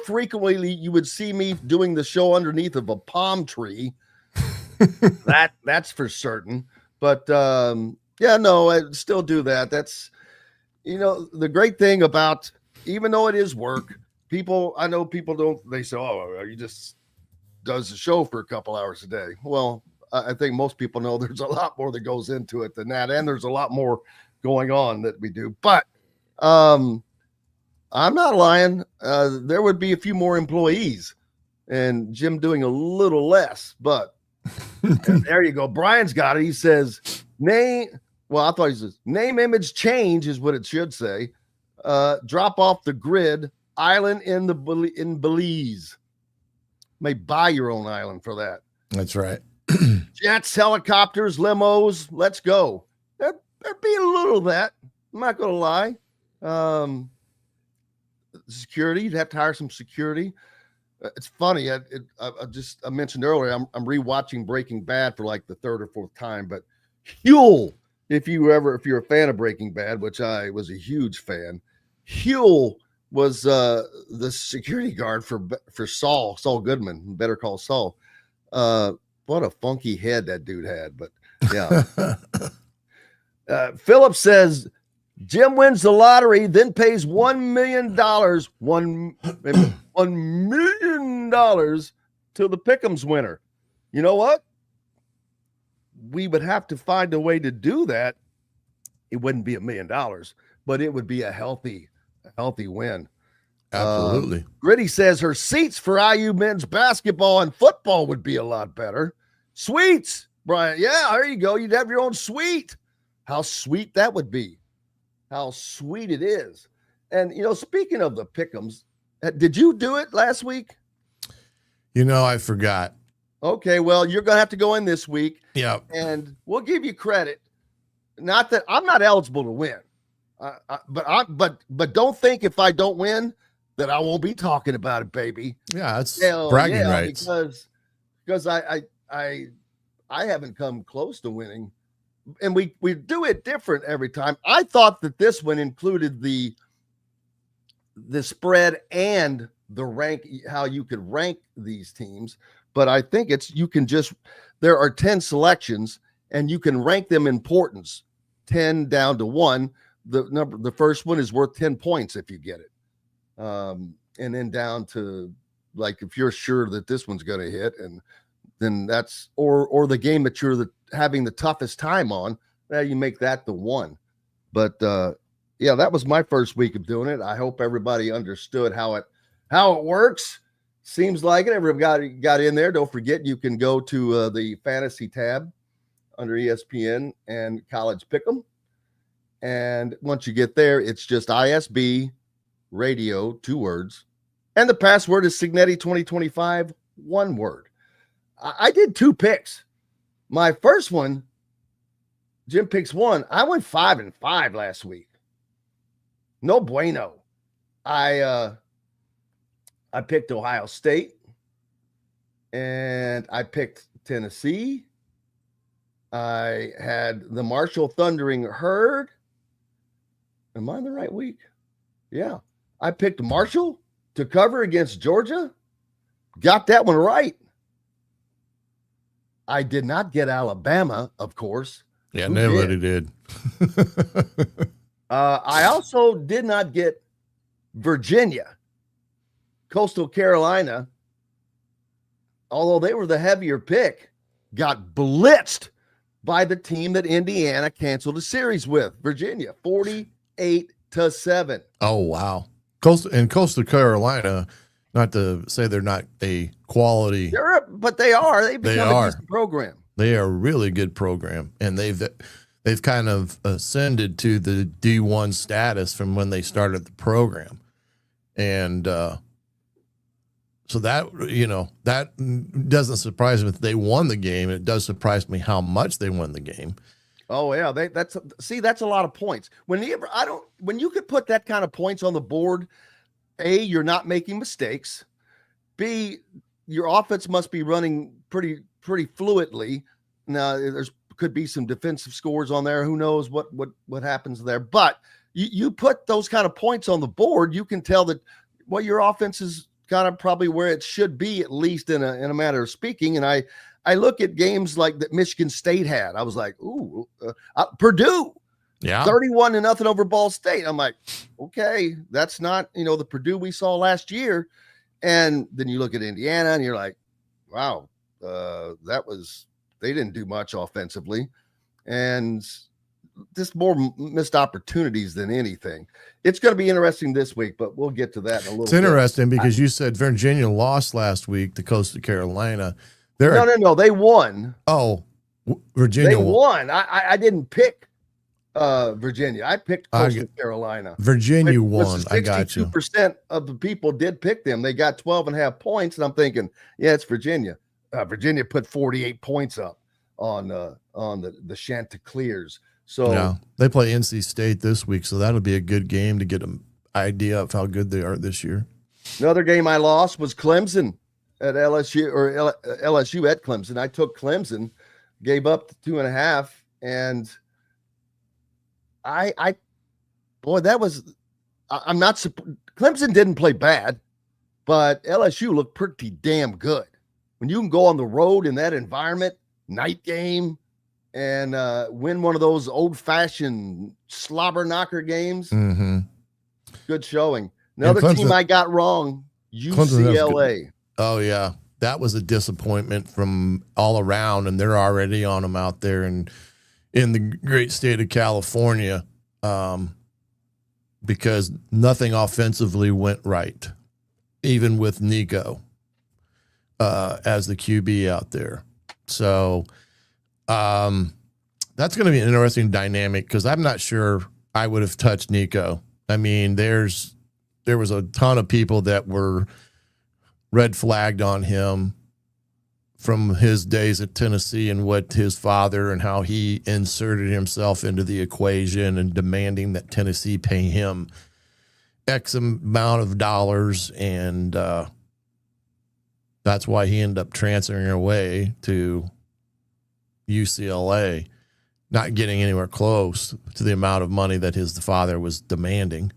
frequently, you would see me doing the show underneath of a palm tree. That's for certain. But I'd still do that. That's, the great thing about, even though it is work, I know people they say, oh, he just does the show for a couple hours a day. Well, I think most people know there's a lot more that goes into it than that. And there's a lot more going on that we do. But I'm not lying. There would be a few more employees and Jim doing a little less. But there you go. Brian's got it. He says, name, image, change is what it should say. Drop off the grid, island in Belize. May buy your own island for that. That's right. Jets, helicopters, limos, let's go. There'd be a little of that. I'm not going to lie. Security, you'd have to hire some security. It's funny. I mentioned earlier, I'm rewatching Breaking Bad for like the 3rd or 4th time, but Huel, if you're a fan of Breaking Bad, which I was a huge fan, Huel was the security guard for Saul Goodman, Better Call Saul. What a funky head that dude had, but yeah. Philip says Jim wins the lottery, then pays $1 million to the Pick'ems winner. You know what? We would have to find a way to do that. It wouldn't be $1 million, but it would be a healthy win. Absolutely. Gritty says her seats for IU men's basketball and football would be a lot better. Suites, Brian. Yeah, there you go. You'd have your own suite. How sweet that would be. How sweet it is. And, speaking of the pick'ems, did you do it last week? I forgot. Okay, well, you're going to have to go in this week. Yeah. And we'll give you credit. Not that I'm not eligible to win. But don't think if I don't win that I won't be talking about it, baby. Yeah, it's bragging rights. Because I haven't come close to winning. And we do it different every time. I thought that this one included the spread and the rank, how you could rank these teams. But I think there are 10 selections and you can rank them importance, 10 down to 1. The first one is worth 10 points if you get it. And then down to, like, if you're sure that this one's going to hit, and then that's, or the game that you're having the toughest time on, you make that the 1. But yeah, that was my first week of doing it. I hope everybody understood how it works. Seems like it. Everybody got in there. Don't forget, you can go to the fantasy tab under ESPN and College Pick'em. And once you get there, it's just ISB radio, 2 words. And the password is Signetti 2025, 1 word. I did 2 picks. My first one, Jim picks 1. I went 5-5 last week. No bueno. I picked Ohio State, and I picked Tennessee. I had the Marshall Thundering Herd. Am I in the right week? Yeah. I picked Marshall to cover against Georgia. Got that one right. I did not get Alabama, of course. Yeah, nobody did. I also did not get Virginia. Coastal Carolina, although they were the heavier pick, got blitzed by the team that Indiana canceled a series with, Virginia, 48-7. Oh, wow. Coastal Carolina, not to say they're not a quality. But they are. They've become a decent program. They are a really good program, and they've kind of ascended to the D1 status from when they started the program. And so that, that doesn't surprise me that they won the game. It does surprise me how much they won the game. Oh yeah, that's a lot of points. When you could put that kind of points on the board, A, you're not making mistakes. B, your offense must be running pretty fluidly. Now could be some defensive scores on there. Who knows what happens there? But you put those kind of points on the board, you can tell that your offense is kind of probably where it should be, at least in a matter of speaking. And I look at games like that Michigan State had. I was like, ooh, Purdue, 31-0 over Ball State. I'm like, okay, that's not the Purdue we saw last year. And then you look at Indiana, and you're like, wow, they didn't do much offensively, and just more missed opportunities than anything. It's going to be interesting this week, but we'll get to that in a little bit. It's interesting because you said Virginia lost last week to Coastal Carolina. No, they won. Oh, Virginia won. I didn't pick Virginia. I picked Coastal Carolina. Virginia won. I got you. 62% of the people did pick them. They got 12.5 points, and I'm thinking, yeah, it's Virginia. Virginia put 48 points up on the Chanticleers. So yeah, they play NC State this week, so that'll be a good game to get an idea of how good they are this year. Another game I lost was Clemson at LSU, or LSU at Clemson. I took Clemson, gave up 2.5, and Clemson didn't play bad, but LSU looked pretty damn good. When you can go on the road in that environment, night game, and win one of those old-fashioned slobber knocker games, good showing. Another team I got wrong, UCLA. Oh, yeah. That was a disappointment from all around, and they're already on them out there in the great state of California. because nothing offensively went right, even with Nico as the QB out there. So that's going to be an interesting dynamic because I'm not sure I would have touched Nico. I mean, there was a ton of people that were red flagged on him from his days at Tennessee and what his father and how he inserted himself into the equation and demanding that Tennessee pay him X amount of dollars. And that's why he ended up transferring away to UCLA, not getting anywhere close to the amount of money that his father was demanding.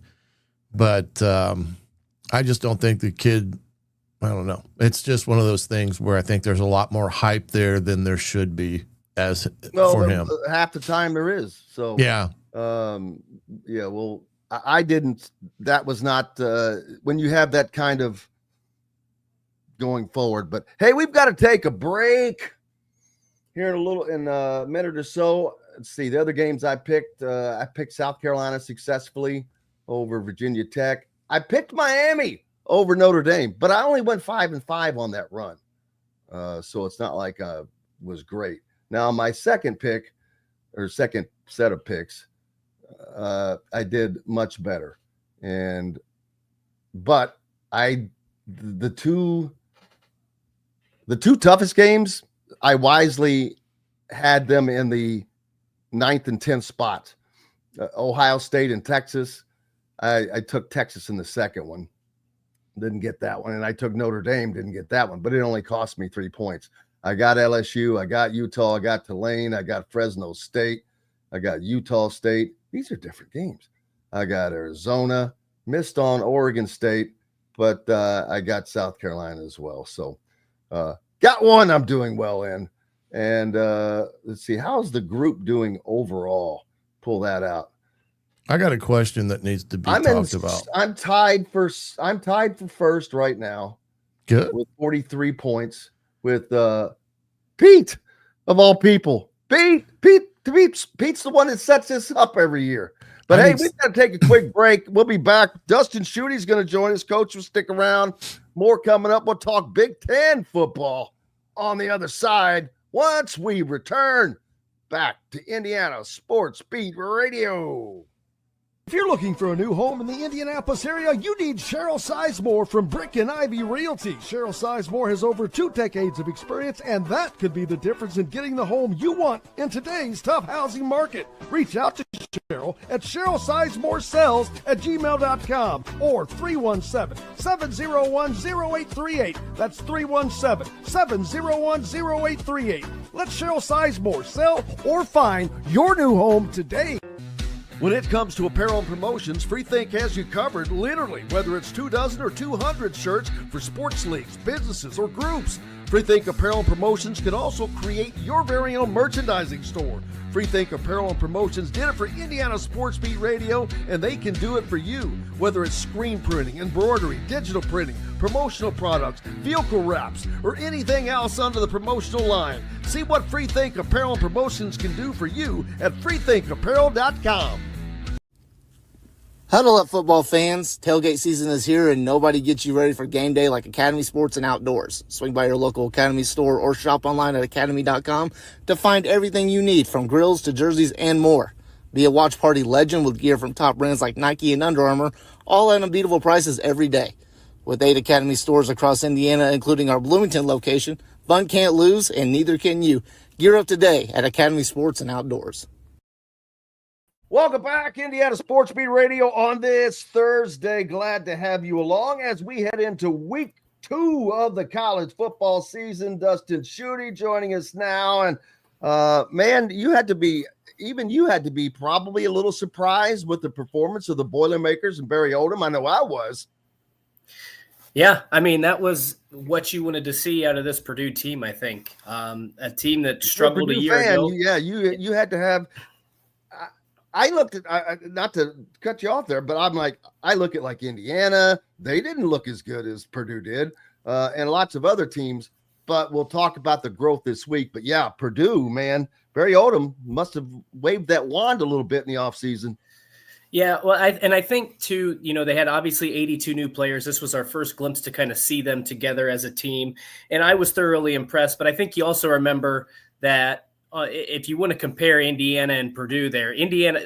But I just don't think the kid, I don't know. It's just one of those things where I think there's a lot more hype there than there should be for him. Half the time there is. So yeah. Well, I didn't. That was not when you have that kind of going forward. But hey, we've got to take a break here in a minute or so. Let's see the other games I picked. I picked South Carolina successfully over Virginia Tech. I picked Miami over Notre Dame, but I only went 5-5 on that run. So it's not like was great. Now my second pick or second set of picks, I did much better. But the two toughest games, I wisely had them in the 9th and 10th spot. Ohio State and Texas. I took Texas in the second one. Didn't get that one. And I took Notre Dame, didn't get that one, but it only cost me 3 points. I got LSU, I got Utah, I got Tulane, I got Fresno State, I got Utah State. These are different games. I got Arizona, missed on Oregon State, but I got South Carolina as well. So got one I'm doing well in. And let's see, how's the group doing overall? Pull that out. I got a question that needs to be talked about. I'm tied for first right now. Good. With 43 points with Pete of all people. Pete's the one that sets this up every year. But hey, we've got to take a quick break. We'll be back. Dustin Schutte is going to join us. Coach will stick around. More coming up. We'll talk Big Ten football on the other side once we return back to Indiana Sports Beat Radio. If you're looking for a new home in the Indianapolis area, you need Cheryl Sizemore from Brick and Ivy Realty. Cheryl Sizemore has over 2 decades of experience, and that could be the difference in getting the home you want in today's tough housing market. Reach out to Cheryl at CherylSizemoreSells@gmail.com or 317-701-0838. That's 317-701-0838. Let Cheryl Sizemore sell or find your new home today. When it comes to apparel and promotions, Freethink has you covered, literally, whether it's 24 or 200 shirts for sports leagues, businesses, or groups. Freethink Apparel and Promotions can also create your very own merchandising store. Freethink Apparel and Promotions did it for Indiana Sports Beat Radio, and they can do it for you. Whether it's screen printing, embroidery, digital printing, promotional products, vehicle wraps, or anything else under the promotional line. See what Freethink Apparel and Promotions can do for you at freethinkapparel.com. Huddle up, football fans. Tailgate season is here, and nobody gets you ready for game day like Academy Sports and Outdoors. Swing by your local Academy store or shop online at academy.com to find everything you need, from grills to jerseys and more. Be a watch party legend with gear from top brands like Nike and Under Armour, all at unbeatable prices every day. With 8 Academy stores across Indiana, including our Bloomington location, fun can't lose, and neither can you. Gear up today at Academy Sports and Outdoors. Welcome back, Indiana Sports Beat Radio on this Thursday. Glad to have you along as we head into week 2 of the college football season. Dustin Schutte joining us now. And man, you had to be probably a little surprised with the performance of the Boilermakers and Barry Odom. I know I was. Yeah, I mean, that was what you wanted to see out of this Purdue team, I think. A team that struggled a year ago. Yeah, you had to have – I looked at not to cut you off there, but I'm like, I look at like Indiana. They didn't look as good as Purdue did, and lots of other teams. But we'll talk about the growth this week. But yeah, Purdue, man, Barry Odom must have waved that wand a little bit in the offseason. Yeah, well, I think too, they had obviously 82 new players. This was our first glimpse to kind of see them together as a team, and I was thoroughly impressed. But I think you also remember that if you want to compare Indiana and Purdue,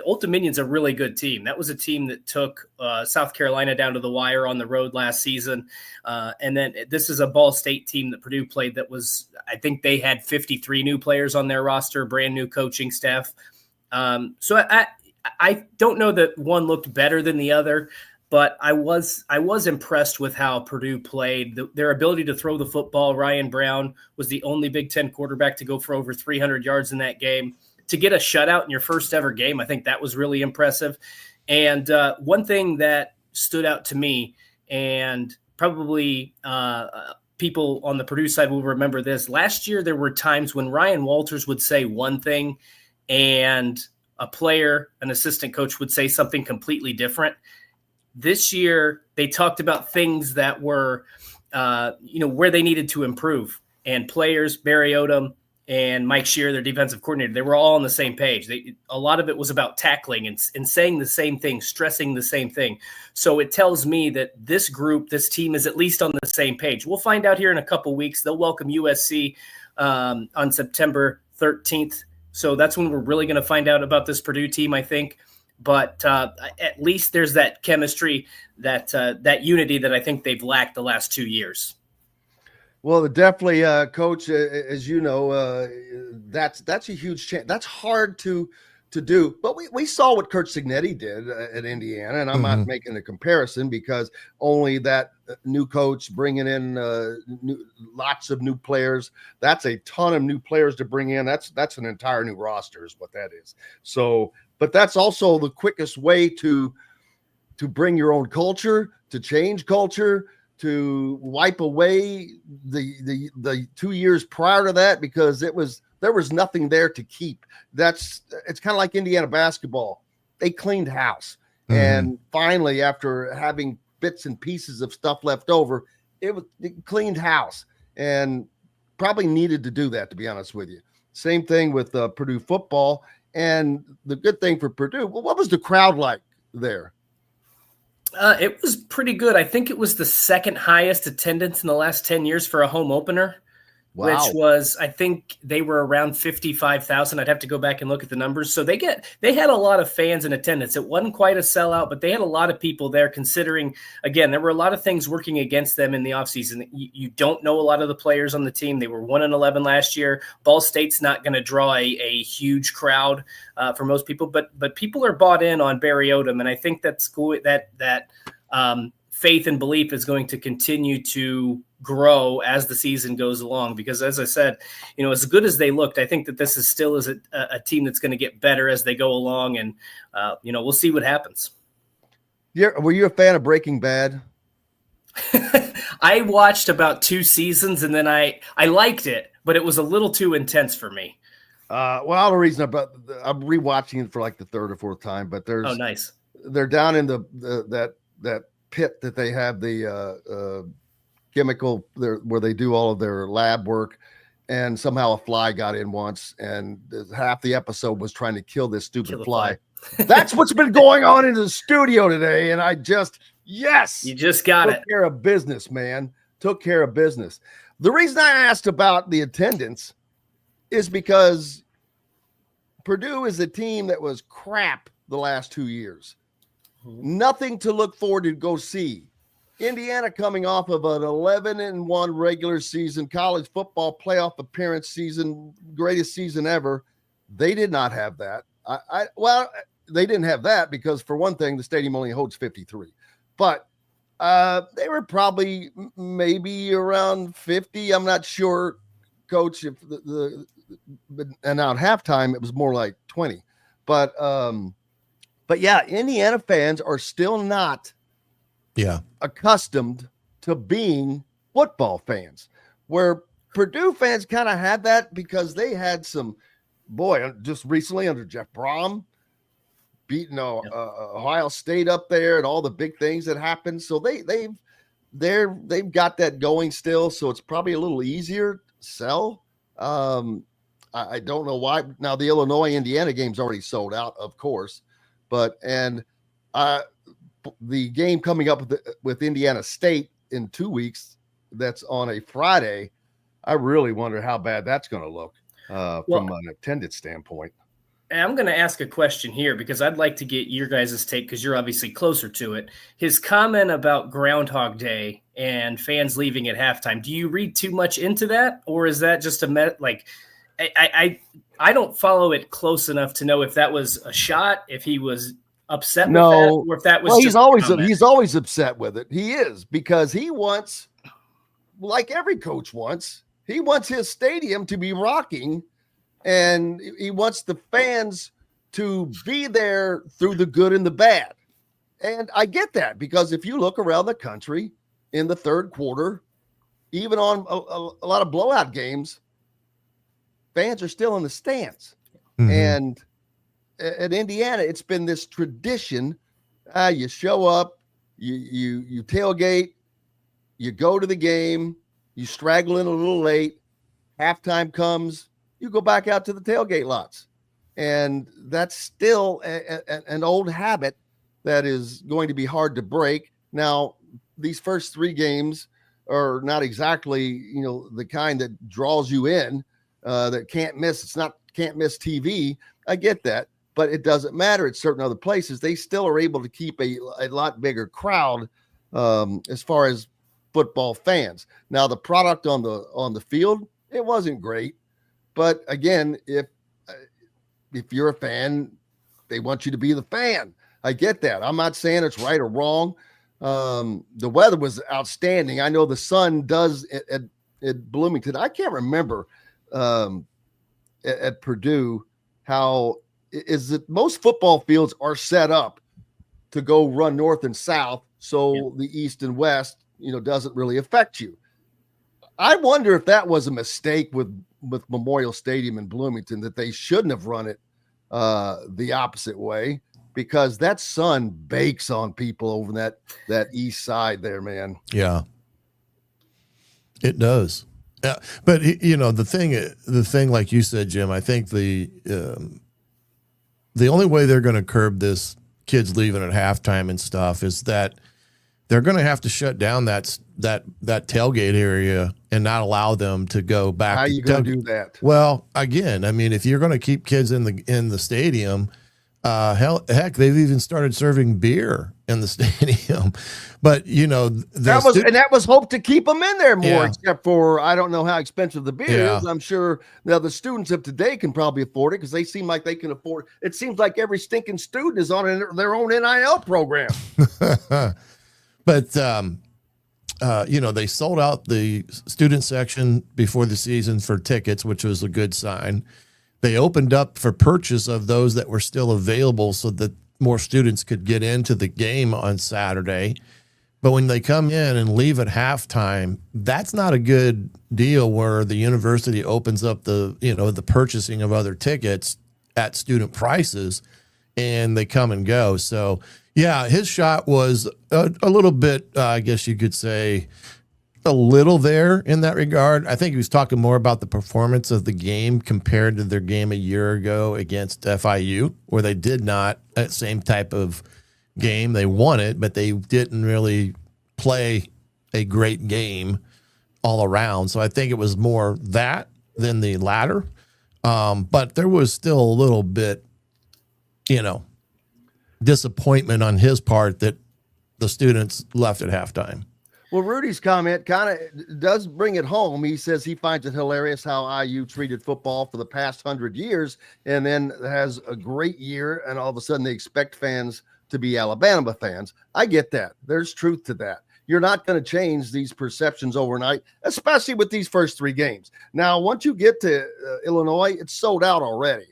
Old Dominion's a really good team. That was a team that took South Carolina down to the wire on the road last season, and then this is a Ball State team that Purdue played. I think they had 53 new players on their roster, brand new coaching staff. So I don't know that one looked better than the other, but I was impressed with how Purdue played. Their ability to throw the football. Ryan Brown was the only Big Ten quarterback to go for over 300 yards in that game. To get a shutout in your first ever game, I think that was really impressive. And one thing that stood out to me, and probably people on the Purdue side will remember this, last year there were times when Ryan Walters would say one thing and a player, an assistant coach would say something completely different. This year, they talked about things that were, where they needed to improve. And players, Barry Odom and Mike Shear, their defensive coordinator, they were all on the same page. A lot of it was about tackling and saying the same thing, stressing the same thing. So it tells me that this team is at least on the same page. We'll find out here in a couple weeks. They'll welcome USC on September 13th. So that's when we're really going to find out about this Purdue team, I think. But at least there's that chemistry, that unity that I think they've lacked the last 2 years. Well, definitely, Coach, as you know, that's a huge chance. That's hard to do. But we saw what Kurt Signetti did at Indiana, and I'm not making a comparison because only that new coach bringing in lots of new players. That's a ton of new players to bring in. That's an entire new roster is what that is. So, but that's also the quickest way to bring your own culture, to change culture, to wipe away the 2 years prior to that, because there was nothing there to keep. It's kind of like Indiana basketball. They cleaned house. And finally, after having bits and pieces of stuff left over, it cleaned house, and probably needed to do that, to be honest with you. Same thing with Purdue football. And the good thing for Purdue, well, what was the crowd like there? It was pretty good. I think it was the second highest attendance in the last 10 years for a home opener. Wow. Which was, I think they were around 55,000. I'd have to go back and look at the numbers. So they had a lot of fans in attendance. It wasn't quite a sellout, but they had a lot of people there, considering, again, there were a lot of things working against them in the offseason. You don't know a lot of the players on the team. They were 1-11 last year. Ball State's not going to draw a huge crowd for most people, but people are bought in on Barry Odom, and I think that's cool, that faith and belief is going to continue to grow as the season goes along, because as I said, as good as they looked, I think that this is still a team that's going to get better as they go along, and we'll see what happens. Yeah, were you a fan of Breaking Bad? I watched about 2 seasons, and then I liked it, but it was a little too intense for me. Well, the reason I'm rewatching it for like the third or fourth time, but nice. They're down in that pit that they have the chemical there where they do all of their lab work, and somehow a fly got in once, and half the episode was trying to kill this stupid fly. That's what's been going on in the studio today, and you just got it. Took care of business, man. Took care of business. The reason I asked about the attendance is because Purdue is a team that was crap the last 2 years. Nothing to look forward to go see. Indiana coming off of an 11-1 regular season college football playoff appearance season, greatest season ever. They did not have that. They didn't have that because, for one thing, the stadium only holds 53. But they were probably maybe around 50. I'm not sure, Coach. If and now at halftime it was more like 20. But yeah, Indiana fans are still not accustomed to being football fans, where Purdue fans kind of had that because they had just recently under Jeff Brom beating Ohio State up there and all the big things that happened. So they've got that going still. So it's probably a little easier to sell. I don't know why. Now the Illinois Indiana game's already sold out, of course, but the game coming up with Indiana State in 2 weeks, that's on a Friday. I really wonder how bad that's going to look from an attendance standpoint. And I'm going to ask a question here because I'd like to get your guys' take because you're obviously closer to it. His comment about Groundhog Day and fans leaving at halftime, do you read too much into that? Or is that just I don't follow it close enough to know if that was a shot, if he was upset with that, or if that was he's always upset with it. He is, because he wants, like every coach wants, he wants his stadium to be rocking, and he wants the fans to be there through the good and the bad. And I get that, because if you look around the country in the third quarter, even on a lot of blowout games, fans are still in the stands. Mm-hmm. And at Indiana, it's been this tradition. You show up, you tailgate, you go to the game, you straggle in a little late, halftime comes, you go back out to the tailgate lots. And that's still an old habit that is going to be hard to break. Now, these first 3 games are not exactly, the kind that draws you in, that can't miss. It's not can't miss TV. I get that, but it doesn't matter. At certain other places, they still are able to keep a lot bigger crowd as far as football fans. Now, the product on the field, it wasn't great, but again, if you're a fan, they want you to be the fan. I get that. I'm not saying it's right or wrong. The weather was outstanding. I know the sun does at Bloomington. I can't remember at Purdue how is it most football fields are set up to go run north and south, so the east and west doesn't really affect you. I wonder if that was a mistake with Memorial Stadium in Bloomington, that they shouldn't have run it the opposite way, because that sun bakes on people over that east side there, man. Yeah, it does. Yeah, but the thing, like you said, Jim, I think the only way they're going to curb this kids leaving at halftime and stuff is that they're going to have to shut down that tailgate area and not allow them to go back. How are you going to do that? Well, again, I mean, if you're going to keep kids in the stadium, heck, they've even started serving beer in the stadium. But that was hoped to keep them in there more. Yeah. Except for, I don't know how expensive the beer is. I'm sure now the students of today can probably afford it, because they seem like they can afford. It seems like every stinking student is on their own NIL program. But they sold out the student section before the season for tickets, which was a good sign. They opened up for purchase of those that were still available so that more students could get into the game on Saturday. But when they come in and leave at halftime, that's not a good deal, where the university opens up the purchasing of other tickets at student prices and they come and go. So, yeah, his shot was a little bit, I guess you could say, a little there in that regard. I think he was talking more about the performance of the game compared to their game a year ago against FIU, where they did not that same type of game. They won it, but they didn't really play a great game all around. So I think it was more that than the latter. But there was still a little bit, disappointment on his part that the students left at halftime. Well, Rudy's comment kind of does bring it home. He says he finds it hilarious how IU treated football for the past 100 years and then has a great year, and all of a sudden they expect fans to be Alabama fans. I get that. There's truth to that. You're not going to change these perceptions overnight, especially with these first 3 games. Now, once you get to Illinois, it's sold out already.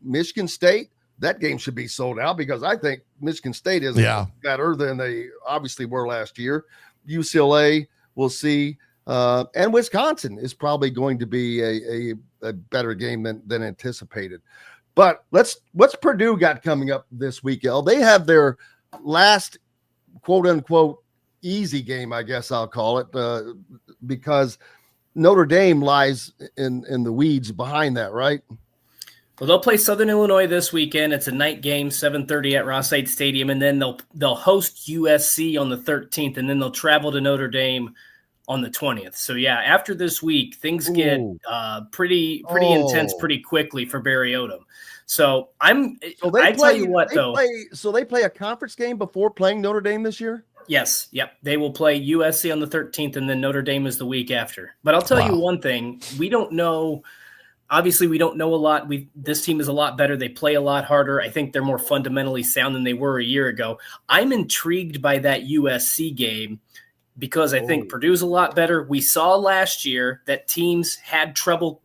Michigan State, that game should be sold out, because I think Michigan State is better than they obviously were last year. UCLA, we'll see. And Wisconsin is probably going to be a better game than anticipated. But what's Purdue got coming up this week, El? They have their last quote-unquote easy game, I guess I'll call it, because Notre Dame lies in the weeds behind that, right? Well, they'll play Southern Illinois this weekend. It's a night game, 7:30 at Ross-Ade Stadium, and then they'll host USC on the 13th, and then they'll travel to Notre Dame on the 20th. So yeah, after this week, things get pretty intense pretty quickly for Barry Odom. So tell you what though. They play a conference game before playing Notre Dame this year? Yes. Yep. They will play USC on the 13th, and then Notre Dame is the week after. But I'll tell you one thing. We don't know. Obviously, we don't know a lot. This team is a lot better. They play a lot harder. I think they're more fundamentally sound than they were a year ago. I'm intrigued by that USC game because I think Purdue's a lot better. We saw last year that teams had trouble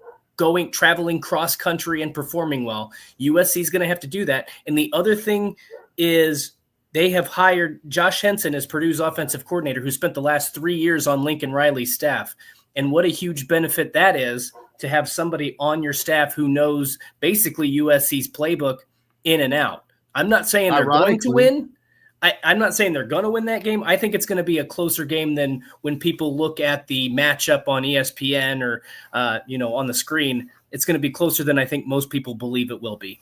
traveling cross country and performing well. USC is going to have to do that. And the other thing is they have hired Josh Henson as Purdue's offensive coordinator, who spent the last 3 years on Lincoln Riley's staff. And what a huge benefit that is to have somebody on your staff who knows basically USC's playbook in and out. I'm not saying they're going to win. I'm not saying they're going to win that game. I think it's going to be a closer game than when people look at the matchup on ESPN or, on the screen. It's going to be closer than I think most people believe it will be.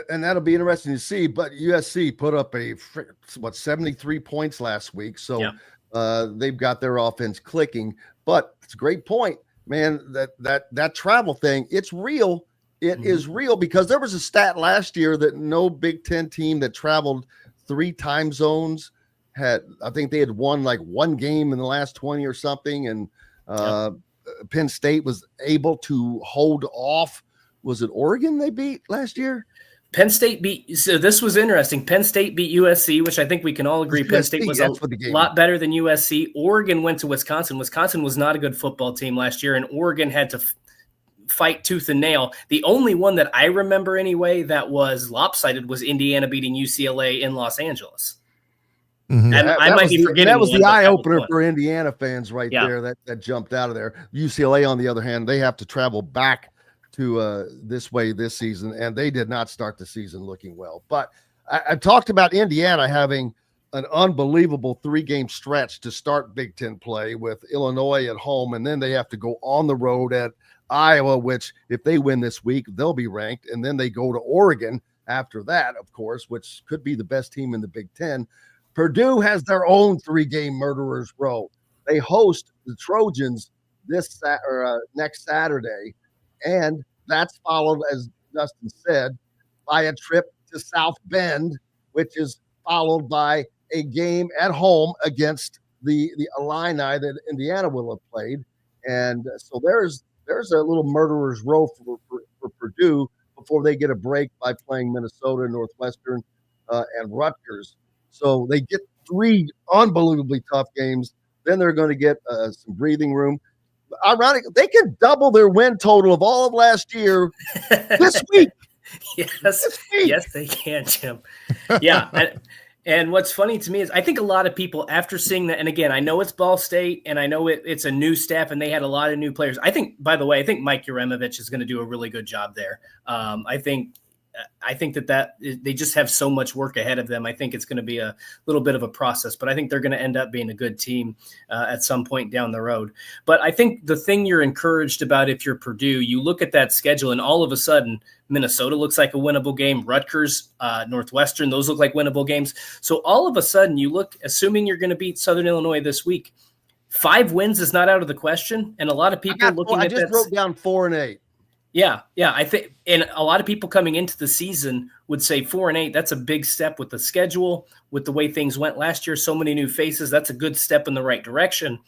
And that'll be interesting to see. But USC put up 73 points last week. So they've got their offense clicking. But it's a great point, man, that travel thing, it's real. It is real because there was a stat last year that no Big Ten team that traveled 3 time zones I think they had won like one game in the last 20 or something. And Penn State was able to hold off. Was it Oregon they beat last year? Penn State so this was interesting. Penn State beat USC, which I think we can all agree Penn State was a lot better than USC. Oregon went to Wisconsin. Wisconsin was not a good football team last year, and Oregon had to fight tooth and nail. The only one that I remember anyway that was lopsided was Indiana beating UCLA in Los Angeles. Mm-hmm. And I might be forgetting that was the eye opener for Indiana fans right there. That jumped out of there. UCLA, on the other hand, they have to travel back to this way this season, and they did not start the season looking well. But I talked about Indiana having an unbelievable 3-game stretch to start Big Ten play with Illinois at home, and then they have to go on the road at Iowa, which if they win this week, they'll be ranked, and then they go to Oregon after that, of course, which could be the best team in the Big Ten. Purdue has their own 3-game murderer's row. They host the Trojans next Saturday, and that's followed, as Dustin said, by a trip to South Bend, which is followed by a game at home against the Illini that Indiana will have played. And so there's a little murderer's row for Purdue before they get a break by playing Minnesota, Northwestern, and Rutgers. So they get 3 unbelievably tough games. Then they're going to get some breathing room. Ironic, they can double their win total of all of last year this week. Yes, they can, Jim. Yeah. And what's funny to me is I think a lot of people, after seeing that, and again, I know it's Ball State, and I know it's a new staff, and they had a lot of new players. I think Mike Uremovich is going to do a really good job there. I think that they just have so much work ahead of them. I think it's going to be a little bit of a process, but I think they're going to end up being a good team at some point down the road. But I think the thing you're encouraged about if you're Purdue, you look at that schedule and all of a sudden Minnesota looks like a winnable game. Rutgers, Northwestern, those look like winnable games. So all of a sudden you look, assuming you're going to beat Southern Illinois this week, 5 wins is not out of the question. And a lot of people I just wrote down 4 and 8. Yeah. I think, and a lot of people coming into the season would say 4 and 8. That's a big step with the schedule, with the way things went last year. So many new faces. That's a good step in the right direction.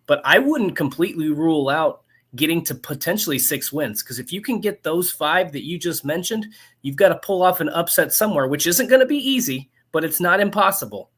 But I wouldn't completely rule out getting to potentially 6 wins, because if you can get those 5 that you just mentioned, you've got to pull off an upset somewhere, which isn't going to be easy, but it's not impossible.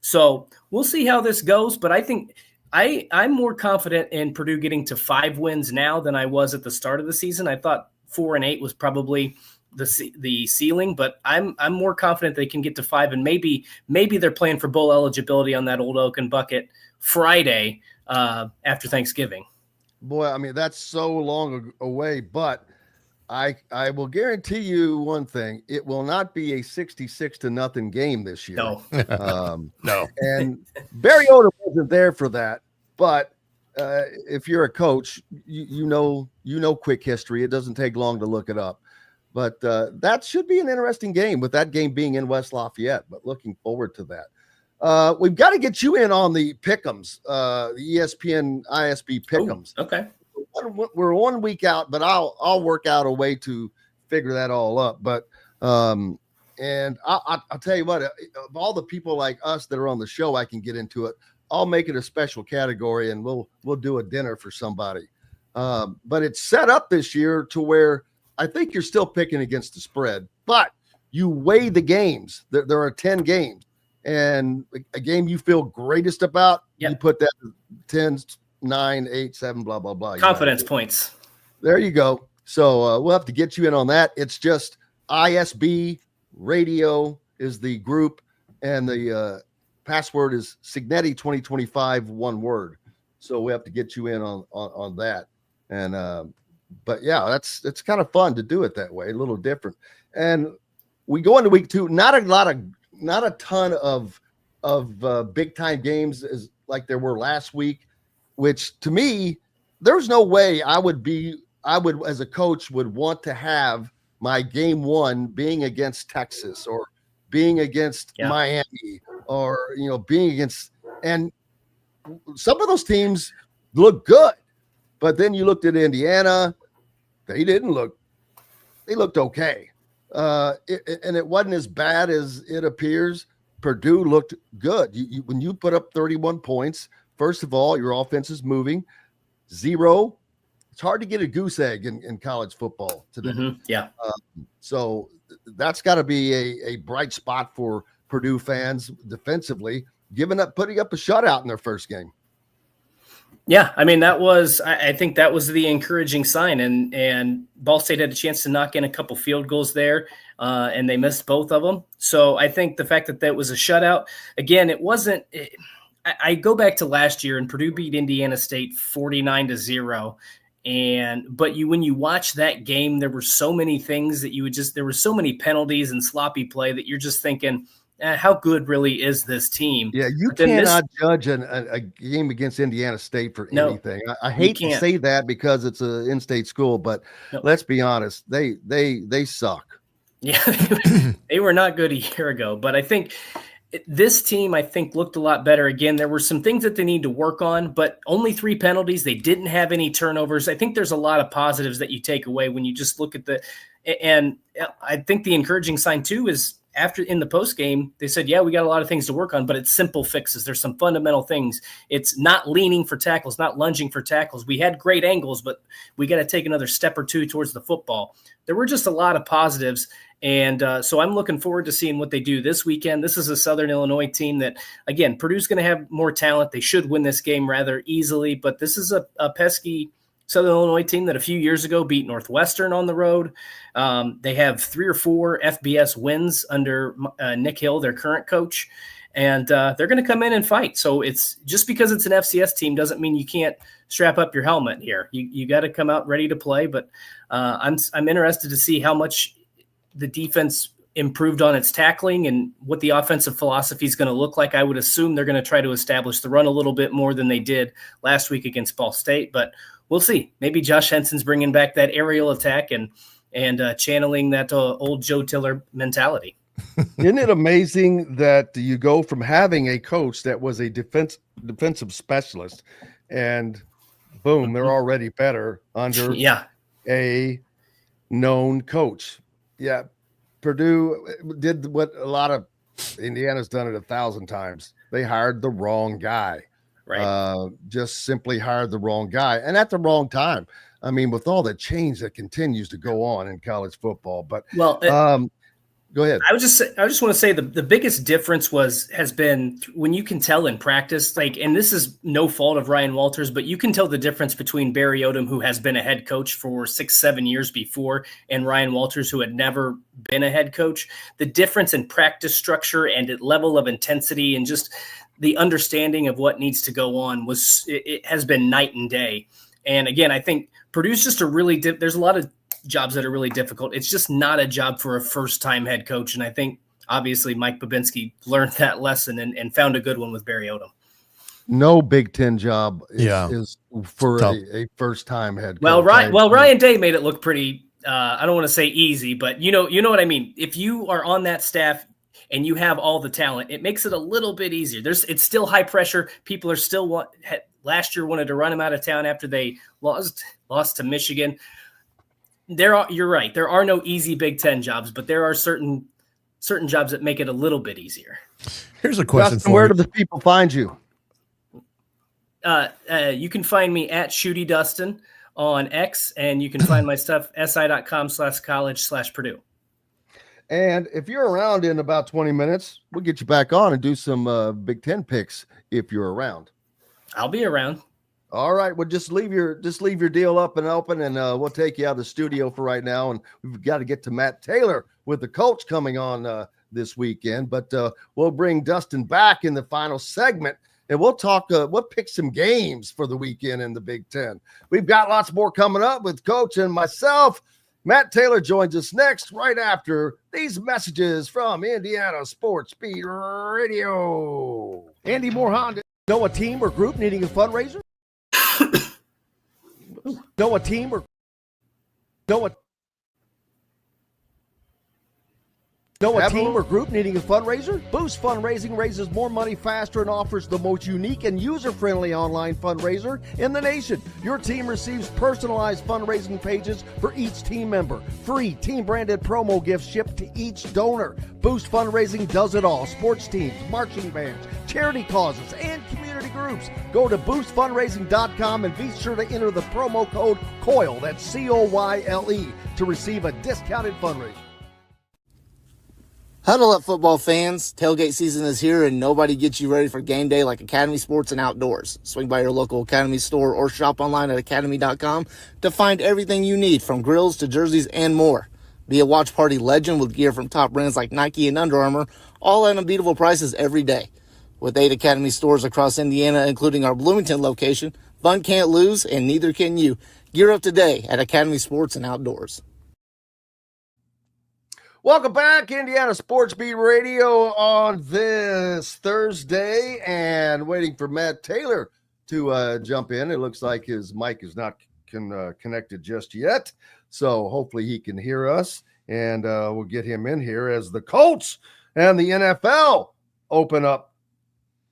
So we'll see how this goes. But I think I'm more confident in Purdue getting to 5 wins now than I was at the start of the season. I thought 4 and 8 was probably the ceiling, but I'm more confident they can get to 5, and maybe they're playing for bowl eligibility on that Old Oaken Bucket Friday after Thanksgiving. Boy, I mean, that's so long away, but I will guarantee you one thing: it will not be a 66-0 game this year. No, no. And Barry Odom wasn't there for that. But if you're a coach, you know quick history. It doesn't take long to look it up. But that should be an interesting game, with that game being in West Lafayette. But looking forward to that. We've got to get you in on the pick'ems, the ESPN ISB pick'ems. Ooh, okay. We're 1 week out, but I'll work out a way to figure that all up. But and I'll tell you what, of all the people like us that are on the show, I can get into it. I'll make it a special category, and we'll do a dinner for somebody. But it's set up this year to where I think you're still picking against the spread, but you weigh the games. There are 10 games, and a game you feel greatest about, you put that 10, 9, 8, 7, blah, blah, blah. Confidence points. There you go. So we'll have to get you in on that. It's just ISB Radio is the group, and the password is Signetti 2025, one word. So we have to get you in on that. And but yeah, it's kind of fun to do it that way, a little different. And we go into week 2, not a ton of big time games as like there were last week, which to me, there's no way I would as a coach would want to have my game 1 being against Texas or being against Miami or being against, and some of those teams look good, but then you looked at Indiana, they looked okay. And it wasn't as bad as it appears. Purdue looked good. When you put up 31 points, first of all, your offense is moving. 0. It's hard to get a goose egg in college football today. Mm-hmm. So that's got to be a bright spot for Purdue fans defensively, putting up a shutout in their first game. Yeah, I mean, I think that was the encouraging sign, and Ball State had a chance to knock in a couple field goals there, and they missed both of them. So I think the fact that was a shutout, again, I go back to last year, and Purdue beat Indiana State 49-0. But when you watch that game, there were so many things that there were so many penalties and sloppy play that you're just thinking, how good really is this team? Yeah, you cannot judge a game against Indiana State for anything. I hate to say that because it's an in-state school, but let's be honest, they suck. Yeah, they were not good a year ago, but I think this team, looked a lot better. Again, there were some things that they need to work on, but only 3 penalties. They didn't have any turnovers. I think there's a lot of positives that you take away when you just look at and I think the encouraging sign too is after in the post game, they said, we got a lot of things to work on, but it's simple fixes. There's some fundamental things. It's not leaning for tackles, not lunging for tackles. We had great angles, but we got to take another step or 2 towards the football. There were just a lot of positives. And so I'm looking forward to seeing what they do this weekend. This is a Southern Illinois team that, again, Purdue's going to have more talent. They should win this game rather easily, but this is a pesky Southern Illinois team that a few years ago beat Northwestern on the road. They have 3 or 4 FBS wins under Nick Hill, their current coach, and they're going to come in and fight. So it's just because it's an FCS team doesn't mean you can't strap up your helmet here. You got to come out ready to play, but I'm interested to see how much the defense improved on its tackling and what the offensive philosophy is going to look like. I would assume they're going to try to establish the run a little bit more than they did last week against Ball State, but we'll see. Maybe Josh Henson's bringing back that aerial attack and channeling that old Joe Tiller mentality. Isn't it amazing that you go from having a coach that was a defensive specialist and boom, they're already better under a known coach. Yeah, Purdue did what a lot of Indiana's done it 1,000 times. They hired the wrong guy. Right. Just simply hired the wrong guy and at the wrong time. I mean, with all the change that continues to go on in college football. But go ahead. I just want to say the biggest difference has been when you can tell in practice, and this is no fault of Ryan Walters, but you can tell the difference between Barry Odom, who has been a head coach for 6-7 years before, and Ryan Walters, who had never been a head coach. The difference in practice structure and level of intensity and just the understanding of what needs to go on it has been night and day. And again, I think Purdue's just there's a lot of jobs that are really difficult. It's just not a job for a first-time head coach. And I think obviously Mike Babinski learned that lesson and found a good one with Barry Odom. No Big Ten job is for a first-time head coach. Ryan Day made it look pretty I don't want to say easy, but you know what I mean. If you are on that staff and you have all the talent, it makes it a little bit easier. It's still high pressure. People are still last year wanted to run him out of town after they lost to Michigan. You're right. There are no easy Big Ten jobs, but there are certain jobs that make it a little bit easier. Here's a question Dustin, for where you. do the people find you? You can find me at Schutte Dustin on X, and you can find my stuff si.com/college/Purdue. And if you're around in about 20 minutes, we'll get you back on and do some Big Ten picks if you're around. I'll be around. All right. Well, just leave your deal up and open, and we'll take you out of the studio for right now. And we've got to get to Matt Taylor with the Colts coming on this weekend. But we'll bring Dustin back in the final segment, and we'll talk. We'll pick some games for the weekend in the Big Ten. We've got lots more coming up with Coach and myself. Matt Taylor joins us next, right after these messages from Indiana Sports Beat Radio. Andy Moore Honda. Know a team or group needing a fundraiser? Know a team or group needing a fundraiser? Boost Fundraising raises more money faster and offers the most unique and user-friendly online fundraiser in the nation. Your team receives personalized fundraising pages for each team member. Free team-branded promo gifts shipped to each donor. Boost Fundraising does it all. Sports teams, marching bands, charity causes, and community groups. Go to boostfundraising.com and be sure to enter the promo code COYLE, that's COYLE, to receive a discounted fundraiser. Huddle up, football fans. Tailgate season is here, and nobody gets you ready for game day like Academy Sports and Outdoors. Swing by your local Academy store or shop online at academy.com to find everything you need, from grills to jerseys and more. Be a watch party legend with gear from top brands like Nike and Under Armour, all at unbeatable prices every day. With 8 Academy stores across Indiana, including our Bloomington location, fun can't lose, and neither can you. Gear up today at Academy Sports and Outdoors. Welcome back, Indiana Sports Beat Radio on this Thursday, and waiting for Matt Taylor to jump in. It looks like his mic is not connected just yet, so hopefully he can hear us, and we'll get him in here as the Colts and the NFL open up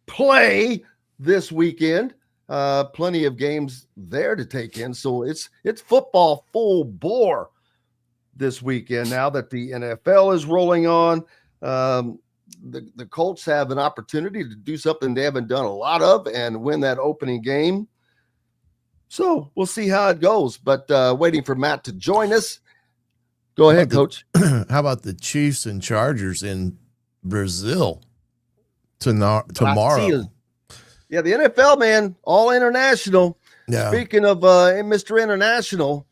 play this weekend. Plenty of games there to take in, so it's football full bore this weekend. Now that the NFL is rolling on, the Colts have an opportunity to do something they haven't done a lot of and win that opening game. So we'll see how it goes, but waiting for Matt to join us. Go ahead, Coach. How about the Chiefs and Chargers in Brazil tomorrow? Yeah, the NFL, man, all international. Yeah. Speaking of Mr. International,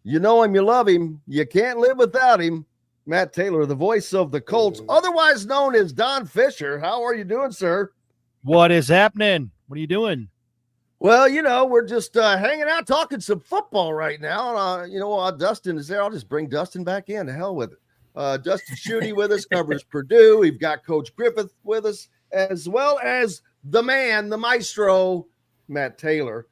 you know him, you love him. You can't live without him. Matt Taylor, the voice of the Colts, otherwise known as Don Fisher. How are you doing, sir? What is happening? What are you doing? Well, we're just hanging out, talking some football right now. And, Dustin is there. I'll just bring Dustin back in. To hell with it. Dustin Schutte with us, covers Purdue. We've got Coach Griffith with us, as well as the man, the maestro, Matt Taylor.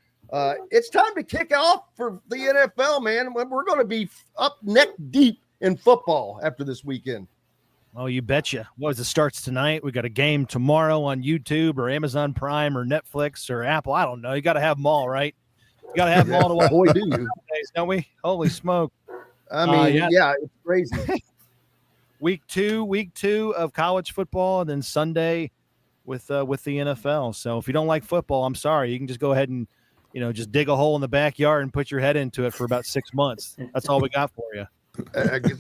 It's time to kick off for the NFL, man. We're going to be up neck deep in football after this weekend. Oh, you betcha. What starts tonight? We got a game tomorrow on YouTube or Amazon Prime or Netflix or Apple. I don't know. You got to have them all, right? You got to have them all to watch. Boy, do you. Don't we? Holy smoke. I mean, yeah, it's crazy. Week two of college football, and then Sunday with the NFL. So if you don't like football, I'm sorry. You can just go ahead and just dig a hole in the backyard and put your head into it for about 6 months. That's all we got for you.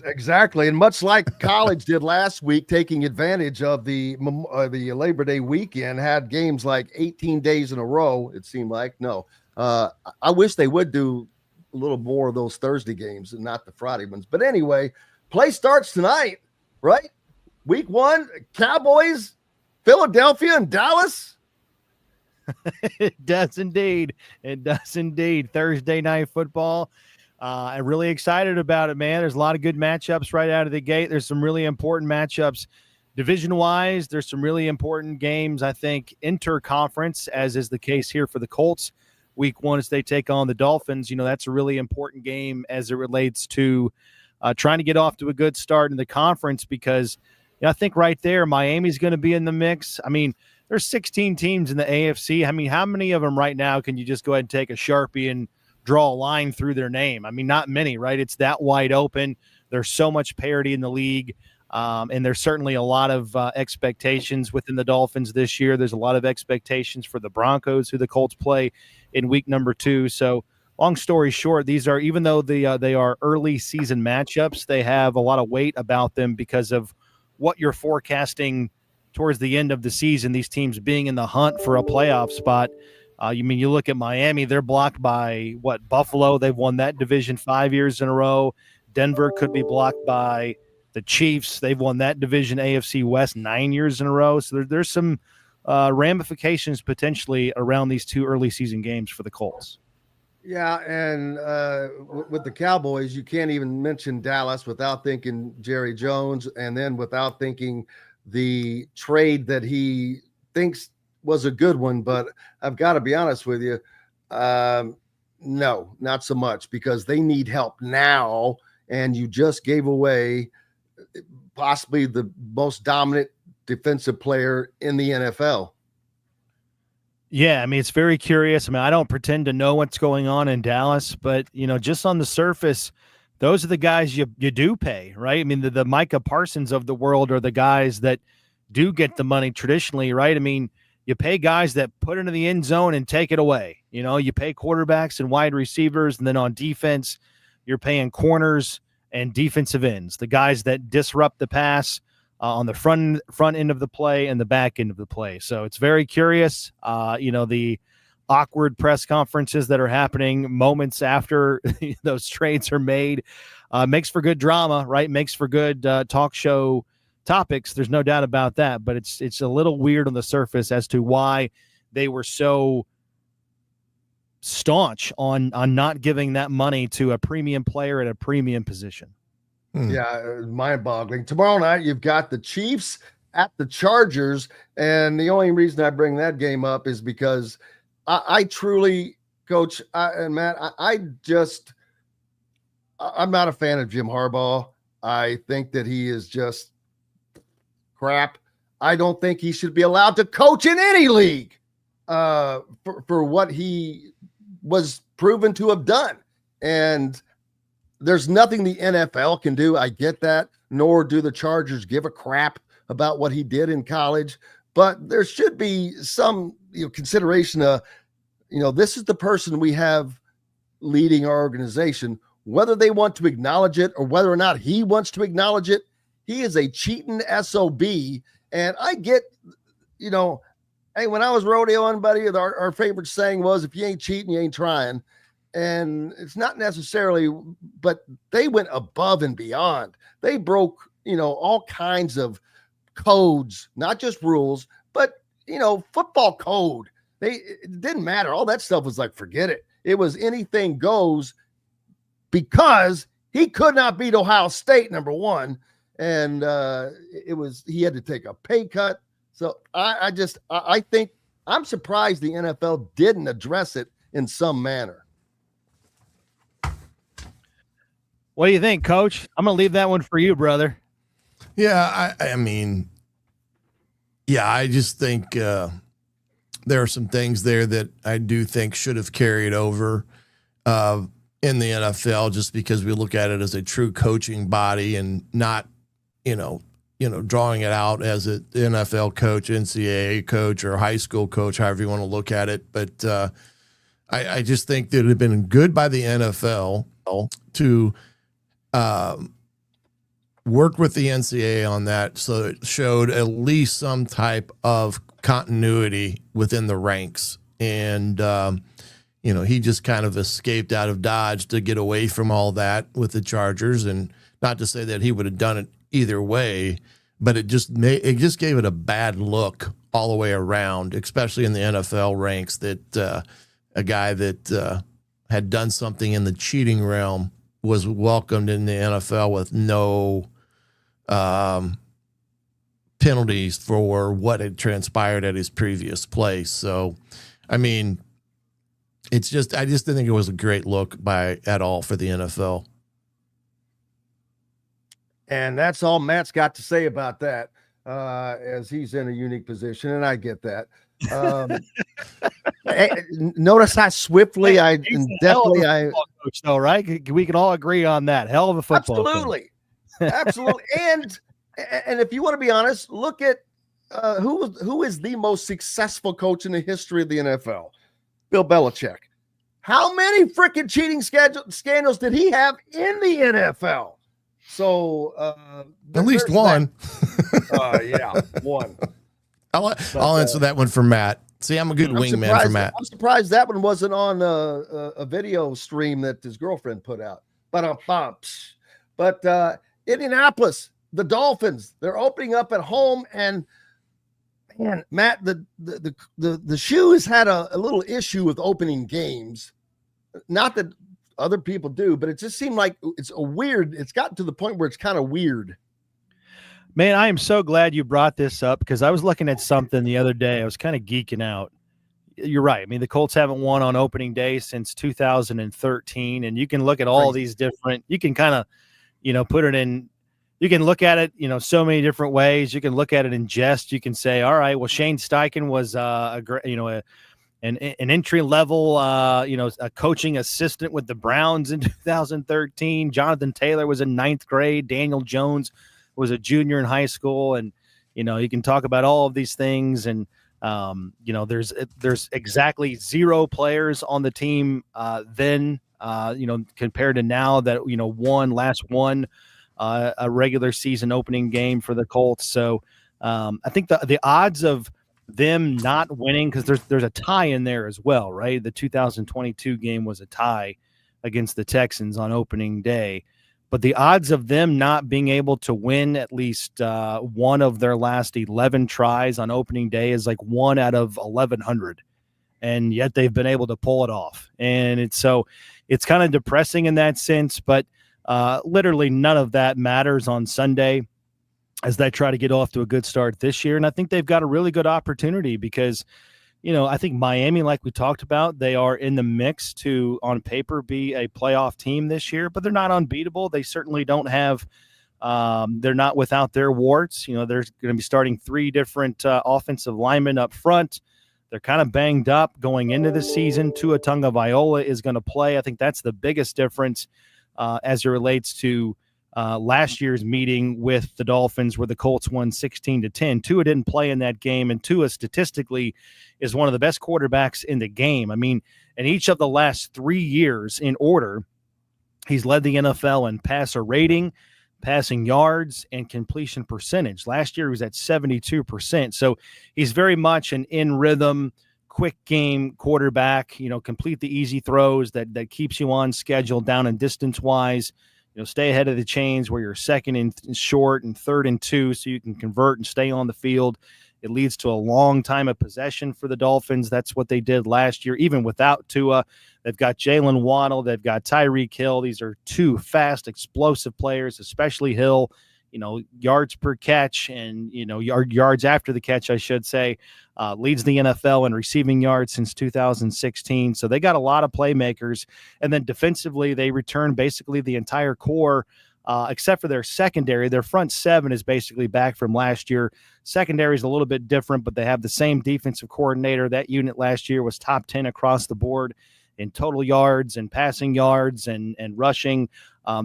Exactly. And much like college did last week, taking advantage of the Labor Day weekend, had games like 18 days in a row, it seemed like. No, I wish they would do a little more of those Thursday games and not the Friday ones. But anyway, play starts tonight, right? Week 1, Cowboys, Philadelphia, and Dallas. It does indeed. Thursday night football. I'm really excited about it, man. There's a lot of good matchups right out of the gate. There's some really important matchups division-wise. There's some really important games, I think, inter-conference, as is the case here for the Colts. week 1 as they take on the Dolphins. That's a really important game as it relates to trying to get off to a good start in the conference, because I think right there, Miami's going to be in the mix. I mean, there's 16 teams in the AFC. I mean, how many of them right now can you just go ahead and take a Sharpie and draw a line through their name? I mean, not many, right? It's that wide open. There's so much parity in the league. And there's certainly a lot of expectations within the Dolphins this year. There's a lot of expectations for the Broncos, who the Colts play in week number 2. So long story short, these are, even though they are early season matchups, they have a lot of weight about them because of what you're forecasting towards the end of the season, these teams being in the hunt for a playoff spot. You look at Miami, they're blocked by Buffalo. They've won that division 5 years in a row. Denver could be blocked by the Chiefs. They've won that division, AFC West, 9 years in a row. So there's some ramifications potentially around these 2 early season games for the Colts. Yeah, and with the Cowboys, you can't even mention Dallas without thinking Jerry Jones, and then without thinking the trade that he thinks was a good one. But I've got to be honest with you, no, not so much, because they need help now, and you just gave away possibly the most dominant defensive player in the NFL. Yeah, I mean, it's very curious. I mean, I don't pretend to know what's going on in Dallas, but, just on the surface, those are the guys you do pay, right? I mean, the Micah Parsons of the world are the guys that do get the money traditionally, right? I mean, you pay guys that put into the end zone and take it away. You pay quarterbacks and wide receivers, and then on defense, you're paying corners and defensive ends, the guys that disrupt the pass on the front end of the play and the back end of the play. So it's very curious. The awkward press conferences that are happening moments after those trades are made makes for good drama, right? Makes for good talk show topics. There's no doubt about that. But it's a little weird on the surface as to why they were so staunch on not giving that money to a premium player at a premium position. Yeah, mind-boggling. Tomorrow night, you've got the Chiefs at the Chargers, and the only reason I bring that game up is because I truly, Coach and Matt, I'm not a fan of Jim Harbaugh. I think that he is just crap. I don't think he should be allowed to coach in any league for what he was proven to have done. And there's nothing the NFL can do. I get that, nor do the Chargers give a crap about what he did in college. But there should be some consideration of, this is the person we have leading our organization, whether they want to acknowledge it or whether or not he wants to acknowledge it. He is a cheating SOB. And I get, hey, when I was rodeoing, buddy, our favorite saying was, if you ain't cheating, you ain't trying. And it's not necessarily, but they went above and beyond. They broke, all kinds of codes, not just rules, but, football code. It didn't matter. All that stuff was like, forget it. It was anything goes because he could not beat Ohio State, number one. And he had to take a pay cut. So I think I'm surprised the NFL didn't address it in some manner. What do you think, Coach? I'm going to leave that one for you, brother. Yeah, I just think there are some things there that I do think should have carried over in the NFL, just because we look at it as a true coaching body and not, drawing it out as an NFL coach, NCAA coach, or high school coach, however you want to look at it. But I just think that it would have been good by the NFL to work with the NCAA on that, so it showed at least some type of continuity within the ranks. And, he just kind of escaped out of Dodge to get away from all that with the Chargers. And not to say that he would have done it either way, but it just gave it a bad look all the way around, especially in the NFL ranks, that a guy that had done something in the cheating realm was welcomed in the NFL with no penalties for what had transpired at his previous place. So, I mean, It's just, I just didn't think it was a great look at all for the NFL. And that's all Matt's got to say about that, as he's in a unique position, and I get that. Notice how swiftly coach, though, right? We can all agree on that. Hell of a football. Absolutely, absolutely. And if you want to be honest, look at who is the most successful coach in the history of the NFL? Bill Belichick. How many freaking cheating scandals did he have in the NFL? So at least one. Yeah, one. I'll answer that one for Matt. See, I'm a good wingman for Matt. I'm surprised that one wasn't on a video stream that his girlfriend put out. But Indianapolis, the Dolphins, they're opening up at home, and man, Matt, the Shoe has had a little issue with opening games. Not that other people do, but it just seemed like it's gotten to the point where it's kind of weird. Man, I am so glad you brought this up, because I was looking at something the other day. I was kind of geeking out. You're right. I mean, the Colts haven't won on opening day since 2013, and you can look at all these different, you can kind of, put it in, you can look at it, so many different ways. You can look at it in jest. You can say, all right, well, Shane Steichen was an entry level, a coaching assistant with the Browns in 2013. Jonathan Taylor was in 9th grade. Daniel Jones was a junior in high school. And, you can talk about all of these things. And, there's exactly 0 players on the team then, compared to now that, last won a regular season opening game for the Colts. So I think the odds of them not winning, because there's a tie in there as well, right? The 2022 game was a tie against the Texans on opening day, but the odds of them not being able to win at least one of their last 11 tries on opening day is like 1 out of 1,100, and yet they've been able to pull it off. And it's kind of depressing in that sense, but literally none of that matters on Sunday as they try to get off to a good start this year. And I think they've got a really good opportunity because, I think Miami, like we talked about, they are in the mix to, on paper, be a playoff team this year, but they're not unbeatable. They certainly don't have, they're not without their warts. They're going to be starting 3 different offensive linemen up front. They're kind of banged up going into the season. Tua Tagovailoa is going to play. I think that's the biggest difference as it relates to last year's meeting with the Dolphins, where the Colts won 16-10. Tua didn't play in that game, and Tua statistically is one of the best quarterbacks in the game. I mean, in each of the last 3 years in order, he's led the NFL in passer rating, passing yards, and completion percentage. Last year he was at 72%. So he's very much an in-rhythm, quick game quarterback, complete the easy throws that keeps you on schedule down and distance-wise. Stay ahead of the chains where you're 2nd and short and 3rd and 2, so you can convert and stay on the field. It leads to a long time of possession for the Dolphins. That's what they did last year, even without Tua. They've got Jalen Waddle. They've got Tyreek Hill. These are 2 fast, explosive players, especially Hill. Yards per catch and, yards after the catch, I should say, leads the NFL in receiving yards since 2016. So they got a lot of playmakers. And then defensively, they return basically the entire core, except for their secondary. Their front 7 is basically back from last year. Secondary is a little bit different, but they have the same defensive coordinator. That unit last year was top 10 across the board in total yards and passing yards and rushing.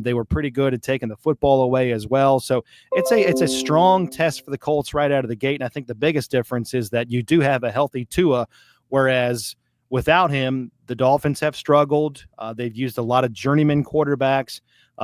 They were pretty good at taking the football away as well. So it's a strong test for the Colts right out of the gate. And I think the biggest difference is that you do have a healthy Tua, whereas without him, the Dolphins have struggled. They've used a lot of journeyman quarterbacks,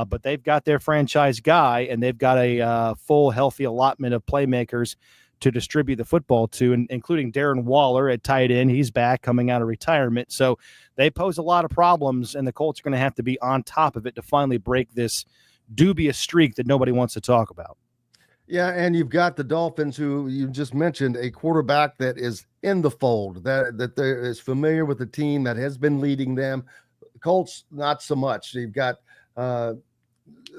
but they've got their franchise guy, and they've got a full, healthy allotment of playmakers to distribute the football to, including Darren Waller at tight end. He's back coming out of retirement. So they pose a lot of problems, and the Colts are going to have to be on top of it to finally break this dubious streak that nobody wants to talk about. Yeah, and you've got the Dolphins, who you just mentioned, a quarterback that is in the fold, that is familiar with the team, that has been leading them. Colts, not so much. You've got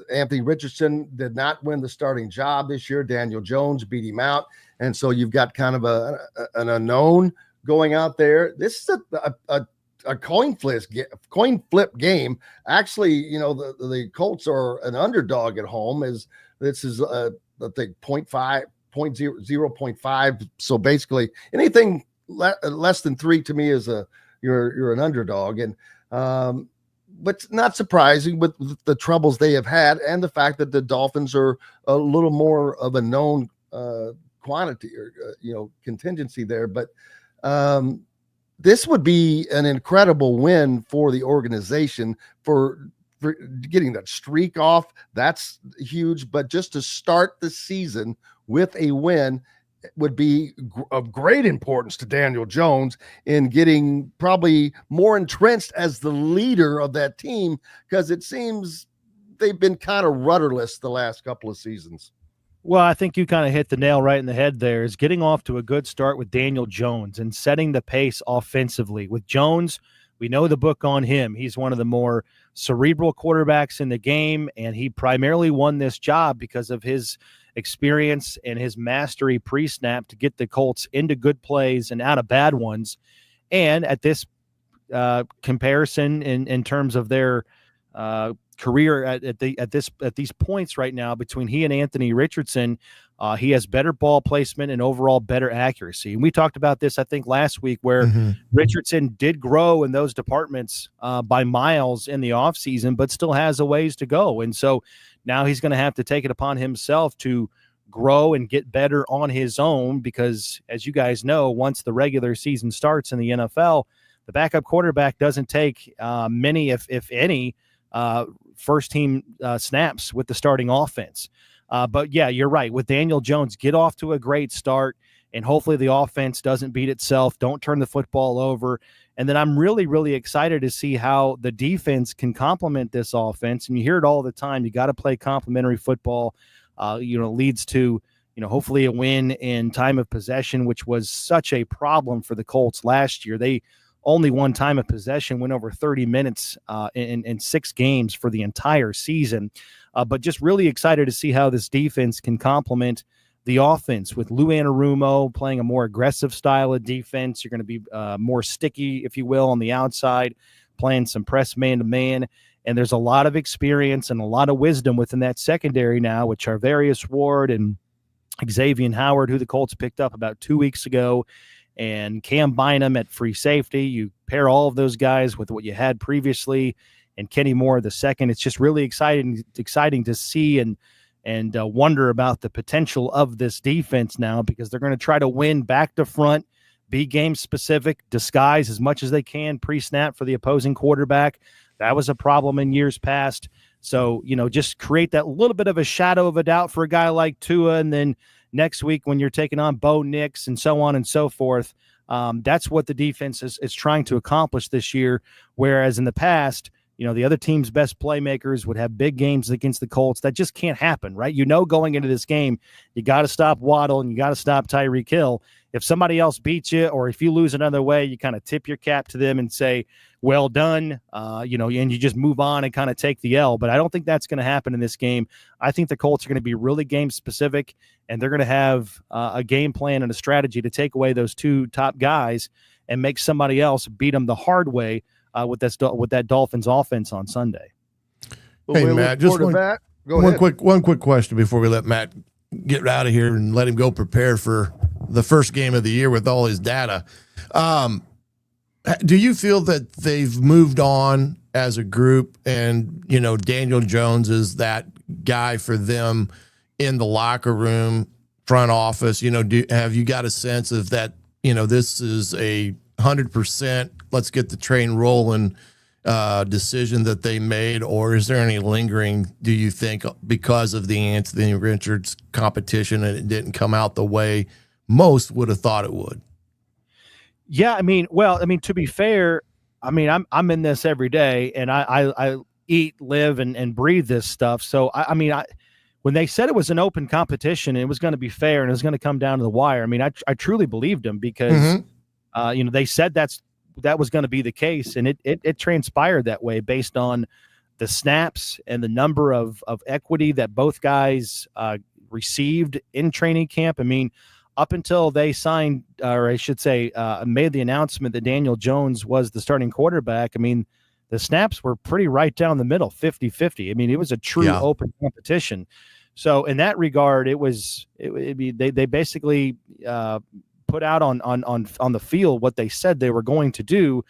Anthony Richardson did not win the starting job this year. Daniel Jones beat him out. And so you've got kind of an unknown going out there. This is a a coin flip game. Actually, you know, the Colts are an underdog at home. This is I think 0.5. So basically, anything less than 3 to me is you're an underdog, and but not surprising with the troubles they have had and the fact that the Dolphins are a little more of a known quantity or contingency there. But this would be an incredible win for the organization for getting that streak off. That's huge. But just to start the season with a win would be of great importance to Daniel Jones in getting probably more entrenched as the leader of that team, because it seems they've been kind of rudderless the last couple of seasons. Well, I think you kind of hit the nail right in the head there, is getting off to a good start with Daniel Jones and setting the pace offensively. With Jones, we know the book on him. He's one of the more cerebral quarterbacks in the game, and he primarily won this job because of his experience and his mastery pre-snap to get the Colts into good plays and out of bad ones. And at this comparison in terms of their career at these points right now between he and Anthony Richardson, he has better ball placement and overall better accuracy. And we talked about this, I think, last week, where Richardson did grow in those departments by miles in the offseason, but still has a ways to go. And so now he's going to have to take it upon himself to grow and get better on his own, because, as you guys know, once the regular season starts in the NFL, the backup quarterback doesn't take many, if any, first team snaps with the starting offense. But yeah, you're right. With Daniel Jones, get off to a great start, and hopefully the offense doesn't beat itself. Don't turn the football over. And then I'm really, really excited to see how the defense can complement this offense. And you hear it all the time. You got to play complementary football. Leads to, hopefully a win in time of possession, which was such a problem for the Colts last year. They only one time of possession, went over 30 minutes in 6 games for the entire season. But just really excited to see how this defense can complement the offense with Lou Anarumo playing a more aggressive style of defense. You're going to be more sticky, if you will, on the outside, playing some press man-to-man. And there's a lot of experience and a lot of wisdom within that secondary now with Charvarius Ward and Xavier Howard, who the Colts picked up about 2 weeks ago, and Cam Bynum at free safety. You pair all of those guys with what you had previously, and Kenny Moore the second. It's just really exciting to see and wonder about the potential of this defense now, because they're going to try to win back to front, be game specific, disguise as much as they can pre-snap for the opposing quarterback. That was a problem in years past. So, just create that little bit of a shadow of a doubt for a guy like Tua. And then next week when you're taking on Bo Nix and so on and so forth, that's what the defense is trying to accomplish this year. Whereas in the past, the other team's best playmakers would have big games against the Colts. That just can't happen, right? Going into this game, you got to stop Waddle and you got to stop Tyreek Hill. If somebody else beats you, or if you lose another way, you kind of tip your cap to them and say, well done, and you just move on and kind of take the L. But I don't think that's going to happen in this game. I think the Colts are going to be really game specific, and they're going to have a game plan and a strategy to take away those 2 top guys and make somebody else beat them the hard way with that Dolphins offense on Sunday. Hey, Matt, just one quick question before we let Matt get out of here and let him go prepare for the first game of the year with all his data. Do you feel that they've moved on as a group, and, Daniel Jones is that guy for them in the locker room, front office? Have you got a sense of that, this is a 100%, let's get the train rolling decision that they made, or is there any lingering, do you think, because of the Anthony Richards competition and it didn't come out the way most would have thought it would? Yeah, to be fair, I'm in this every day, and I eat, live, and breathe this stuff. So when they said it was an open competition and it was going to be fair and it was going to come down to the wire, I truly believed them, because they said that was going to be the case, and it transpired that way based on the snaps and the number of equity that both guys received in training camp. up until they signed, or I should say, made the announcement that Daniel Jones was the starting quarterback, I mean, the snaps were pretty right down the middle, 50-50. I mean, it was a true open competition. So in that regard, they basically put out on the field what they said they were going to do.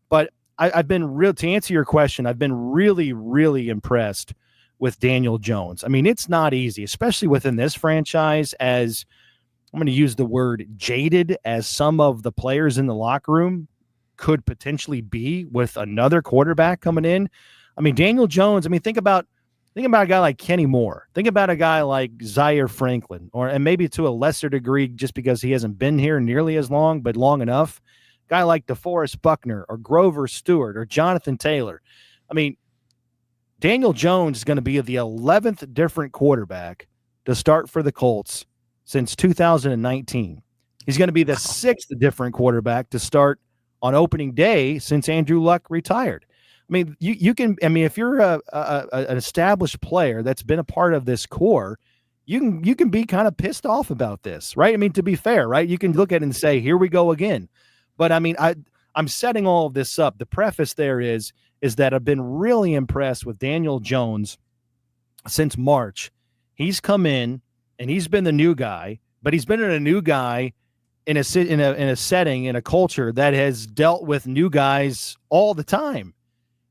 But I've been to answer your question, I've been really, really impressed with Daniel Jones. I mean, it's not easy, especially within this franchise, as I'm going to use the word jaded as some of the players in the locker room could potentially be with another quarterback coming in. I mean, Daniel Jones, I mean, think about a guy like Kenny Moore. Think about a guy like Zaire Franklin, and maybe to a lesser degree just because he hasn't been here nearly as long, but long enough. Guy like DeForest Buckner or Grover Stewart or Jonathan Taylor. I mean, Daniel Jones is going to be the 11th different quarterback to start for the Colts since 2019. He's going to be the 6th different quarterback to start on opening day since Andrew Luck retired. I mean, you can. I mean, if you're an established player that's been a part of this core, you can be kind of pissed off about this, right? I mean, to be fair, right? You can look at it and say, "Here we go again." But I mean, I'm setting all of this up. The preface there is that I've been really impressed with Daniel Jones since March. He's come in and he's been the new guy, but he's been a new guy in a setting, in a culture that has dealt with new guys all the time.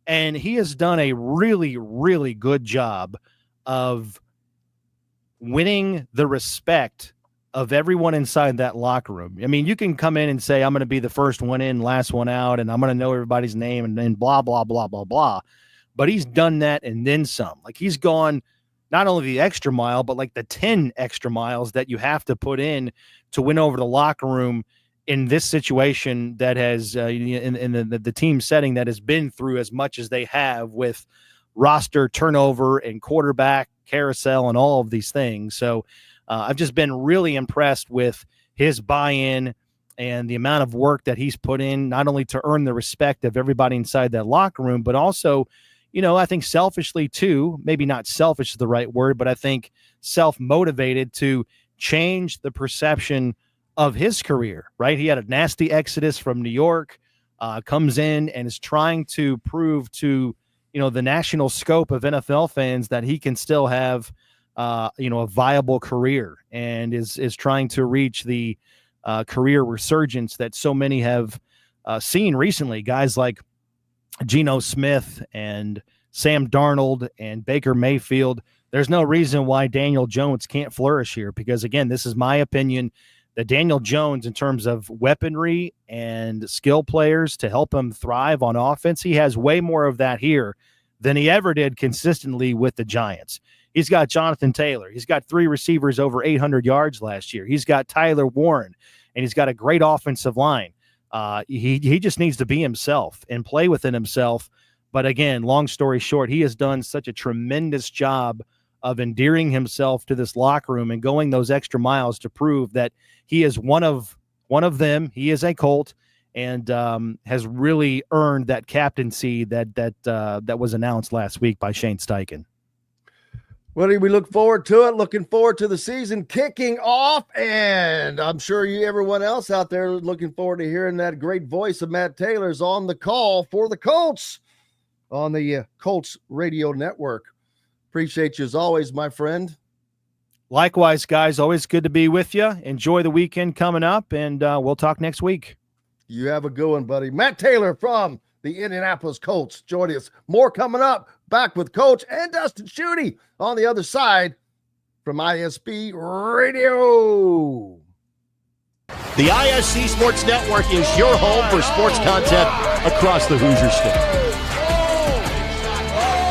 And he has done a really, really good job of winning the respect of everyone inside that locker room. I mean, you can come in and say, I'm going to be the first one in, last one out, and I'm going to know everybody's name and blah, blah, blah, blah, blah. But he's done that and then some. Like, he's gone not only the extra mile, but like the 10 extra miles that you have to put in to win over the locker room in this situation that has, in the team setting that has been through as much as they have with roster turnover and quarterback carousel and all of these things. So I've just been really impressed with his buy-in and the amount of work that he's put in, not only to earn the respect of everybody inside that locker room, but also, I think selfishly too, maybe not selfish is the right word, but I think self-motivated to change the perception of his career, right? He had a nasty exodus from New York, comes in and is trying to prove to, the national scope of NFL fans that he can still have a viable career, and is trying to reach the career resurgence that so many have seen recently. Guys like Geno Smith and Sam Darnold and Baker Mayfield. There's no reason why Daniel Jones can't flourish here, because again, this is my opinion that Daniel Jones, in terms of weaponry and skill players to help him thrive on offense, he has way more of that here than he ever did consistently with the Giants. He's got Jonathan Taylor. He's got 3 receivers over 800 yards last year. He's got Tyler Warren, and he's got a great offensive line. He just needs to be himself and play within himself. But again, long story short, he has done such a tremendous job of endearing himself to this locker room and going those extra miles to prove that he is one of them. He is a Colt, and has really earned that captaincy that was announced last week by Shane Steichen. Well, we look forward to it. Looking forward to the season kicking off, and I'm sure everyone else out there looking forward to hearing that great voice of Matt Taylor's on the call for the Colts on the Colts Radio Network. Appreciate you as always, my friend. Likewise, guys. Always good to be with you. Enjoy the weekend coming up, and we'll talk next week. You have a good one, buddy. Matt Taylor from the Indianapolis Colts joining us. More coming up. Back with Coach and Dustin Schutte on the other side from ISB Radio. The ISC Sports Network is your home for sports content across the Hoosier State.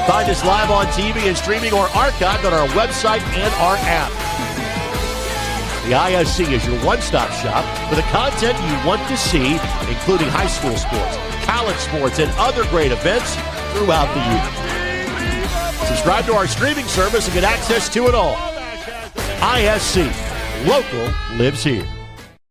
Find us live on TV and streaming or archived on our website and our app. The ISC is your one-stop shop for the content you want to see, including high school sports, college sports, and other great events throughout the year. Subscribe to our streaming service and get access to it all. ISC. Local lives here.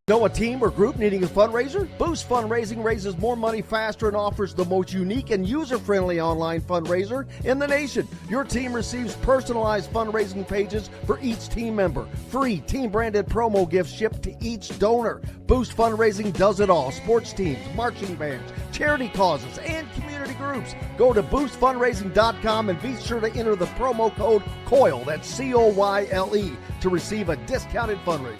Know a team or group needing a fundraiser? Boost Fundraising raises more money faster and offers the most unique and user-friendly online fundraiser in the nation. Your team receives personalized fundraising pages for each team member. Free team-branded promo gifts shipped to each donor. Boost Fundraising does it all. Sports teams, marching bands, charity causes, and community groups. Go to boostfundraising.com and be sure to enter the promo code COYLE, that's C-O-Y-L-E, to receive a discounted fundraiser.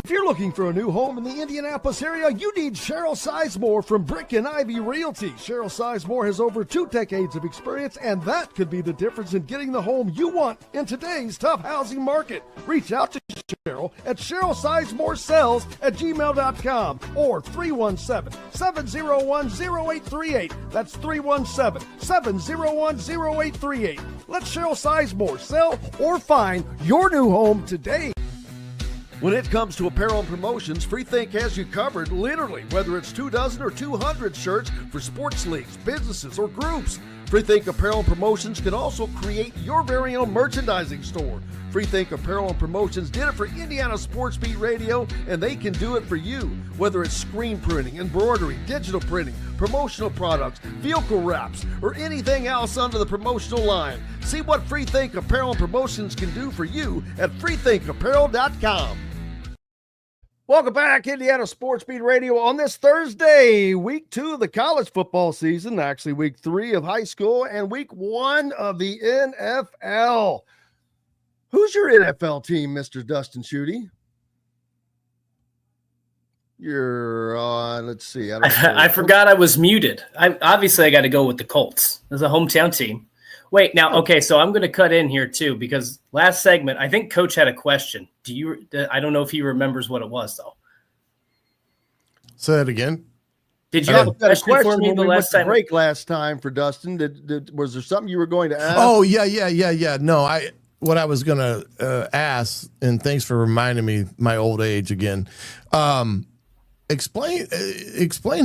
If you're looking for a new home in the Indianapolis area, you need Cheryl Sizemore from Brick and Ivy Realty. Cheryl Sizemore has over 2 decades of experience, and that could be the difference in getting the home you want in today's tough housing market. Reach out to Cheryl at CherylSizemoreSells@gmail.com or 317-701-0838. That's 317-701-0838. Let Cheryl Sizemore sell or find your new home today. When it comes to apparel and promotions, Freethink has you covered, literally, whether it's 24 or 200 shirts for sports leagues, businesses, or groups. Freethink Apparel and Promotions can also create your very own merchandising store. Freethink Apparel and Promotions did it for Indiana Sports Beat Radio, and they can do it for you. Whether it's screen printing, embroidery, digital printing, promotional products, vehicle wraps, or anything else under the promotional line. See what Freethink Apparel and Promotions can do for you at freethinkapparel.com. Welcome back, Indiana Sports Beat Radio on this Thursday, week 2 of the college football season, actually week 3 of high school and week 1 of the NFL. Who's your NFL team, Mr. Dustin Schutte? You're on, let's see. I forgot I was muted. I got to go with the Colts. There's a hometown team. Wait, now, okay, so I'm going to cut in here too, because last segment, I think Coach had a question. I don't know if he remembers what it was, though. Say that again. Did you have a question for me the last time? Break last time for Dustin. Was there something you were going to ask? Oh, yeah. No, what I was going to ask, and thanks for reminding me my old age again. Explain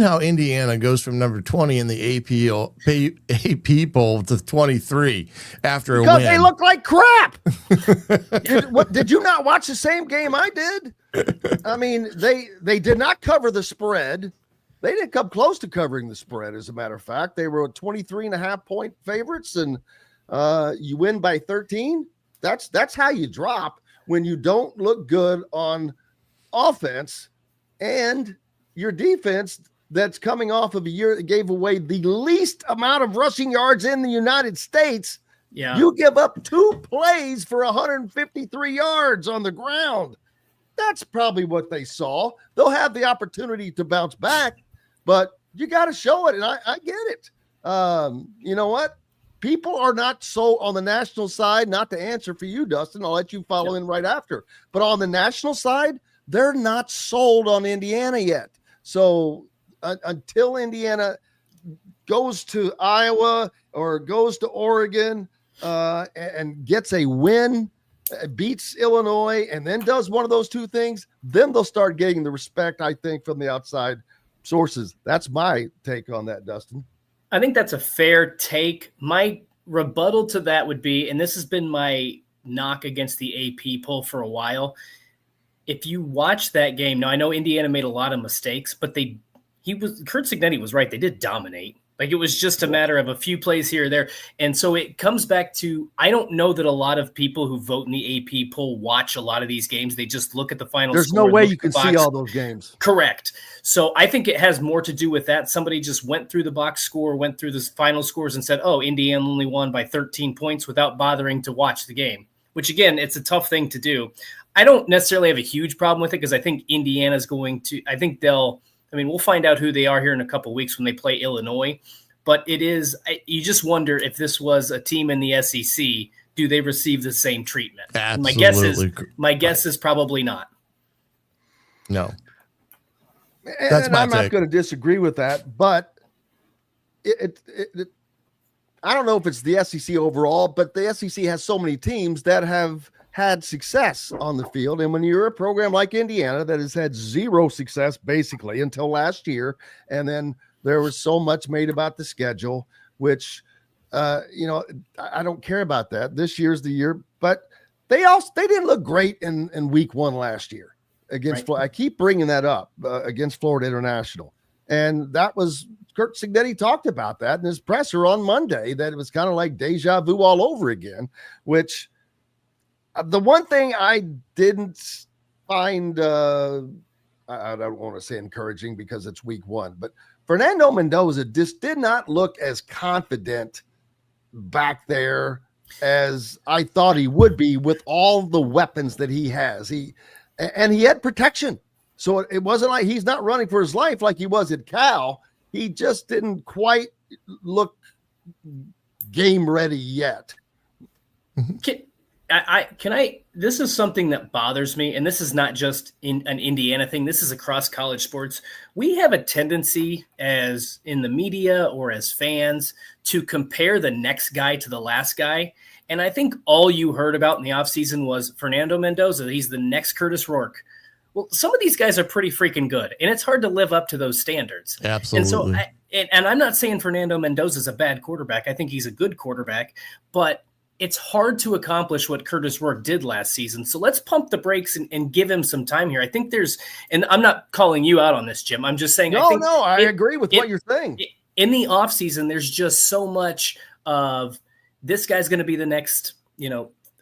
how Indiana goes from number 20 in the AP poll to 23 after a win. Because they look like crap. Did you not watch the same game I did? I mean, they did not cover the spread. They didn't come close to covering the spread, as a matter of fact. They were 23.5-point favorites, and you win by 13. That's how you drop when you don't look good on offense. And your defense, that's coming off of a year that gave away the least amount of rushing yards in the United States. Yeah. You give up 2 plays for 153 yards on the ground. That's probably what they saw. They'll have the opportunity to bounce back, but you got to show it, and I get it. You know what? People are not so on the national side, not to answer for you, Dustin. I'll let you follow in right after. But on the national side, they're not sold on Indiana yet. So until Indiana goes to Iowa or goes to Oregon and gets a win, beats Illinois, and then does one of those 2 things, then they'll start getting the respect, I think, from the outside sources. That's my take on that, Dustin. I think that's a fair take. My rebuttal to that would be, and this has been my knock against the AP poll for a while, if you watch that game, now I know Indiana made a lot of mistakes, but Kurt Cignetti was right. They did dominate. Like, it was just a matter of a few plays here or there. And so it comes back to, I don't know that a lot of people who vote in the AP poll watch a lot of these games. They just look at the final There's score. no way you can see all those games. Correct. So I think it has more to do with that. Somebody just went through the box score, went through the final scores and said, oh, Indiana only won by 13 points without bothering to watch the game, which, again, it's a tough thing to do. I don't necessarily have a huge problem with it because I think Indiana's going to – I think we'll find out who they are here in a couple of weeks when they play Illinois. But it is – you just wonder if this was a team in the SEC, do they receive the same treatment? Absolutely. My guess is probably not. No. And I'm not going to disagree with that, but I don't know if it's the SEC overall, but the SEC has so many teams that have had success on the field. And when you're a program like Indiana that has had 0 success basically until last year, and then there was so much made about the schedule, which, I don't care about that. This year's the year, but they didn't look great in week 1 last year. against Florida. I keep bringing that up against Florida International. And that was Kurt Cignetti talked about that in his presser on Monday, that it was kind of like deja vu all over again, which the one thing I didn't find, I don't want to say encouraging because it's week one, but Fernando Mendoza just did not look as confident back there as I thought he would be with all the weapons that he has. He had protection. So it wasn't like he's not running for his life like he was at Cal. He just didn't quite look game ready yet. This is something that bothers me, and this is not just an Indiana thing. This is across college sports. We have a tendency as in the media or as fans to compare the next guy to the last guy. And I think all you heard about in the offseason was Fernando Mendoza. He's the next Curtis Rourke. Well, some of these guys are pretty freaking good, and it's hard to live up to those standards. Absolutely. And so, I'm not saying Fernando Mendoza is a bad quarterback. I think he's a good quarterback, but it's hard to accomplish what Curtis Rourke did last season. So let's pump the brakes and give him some time here. I think and I'm not calling you out on this, Jim. I'm just saying. I agree with what you're saying. In the offseason, there's just so much of this guy's going to be the next,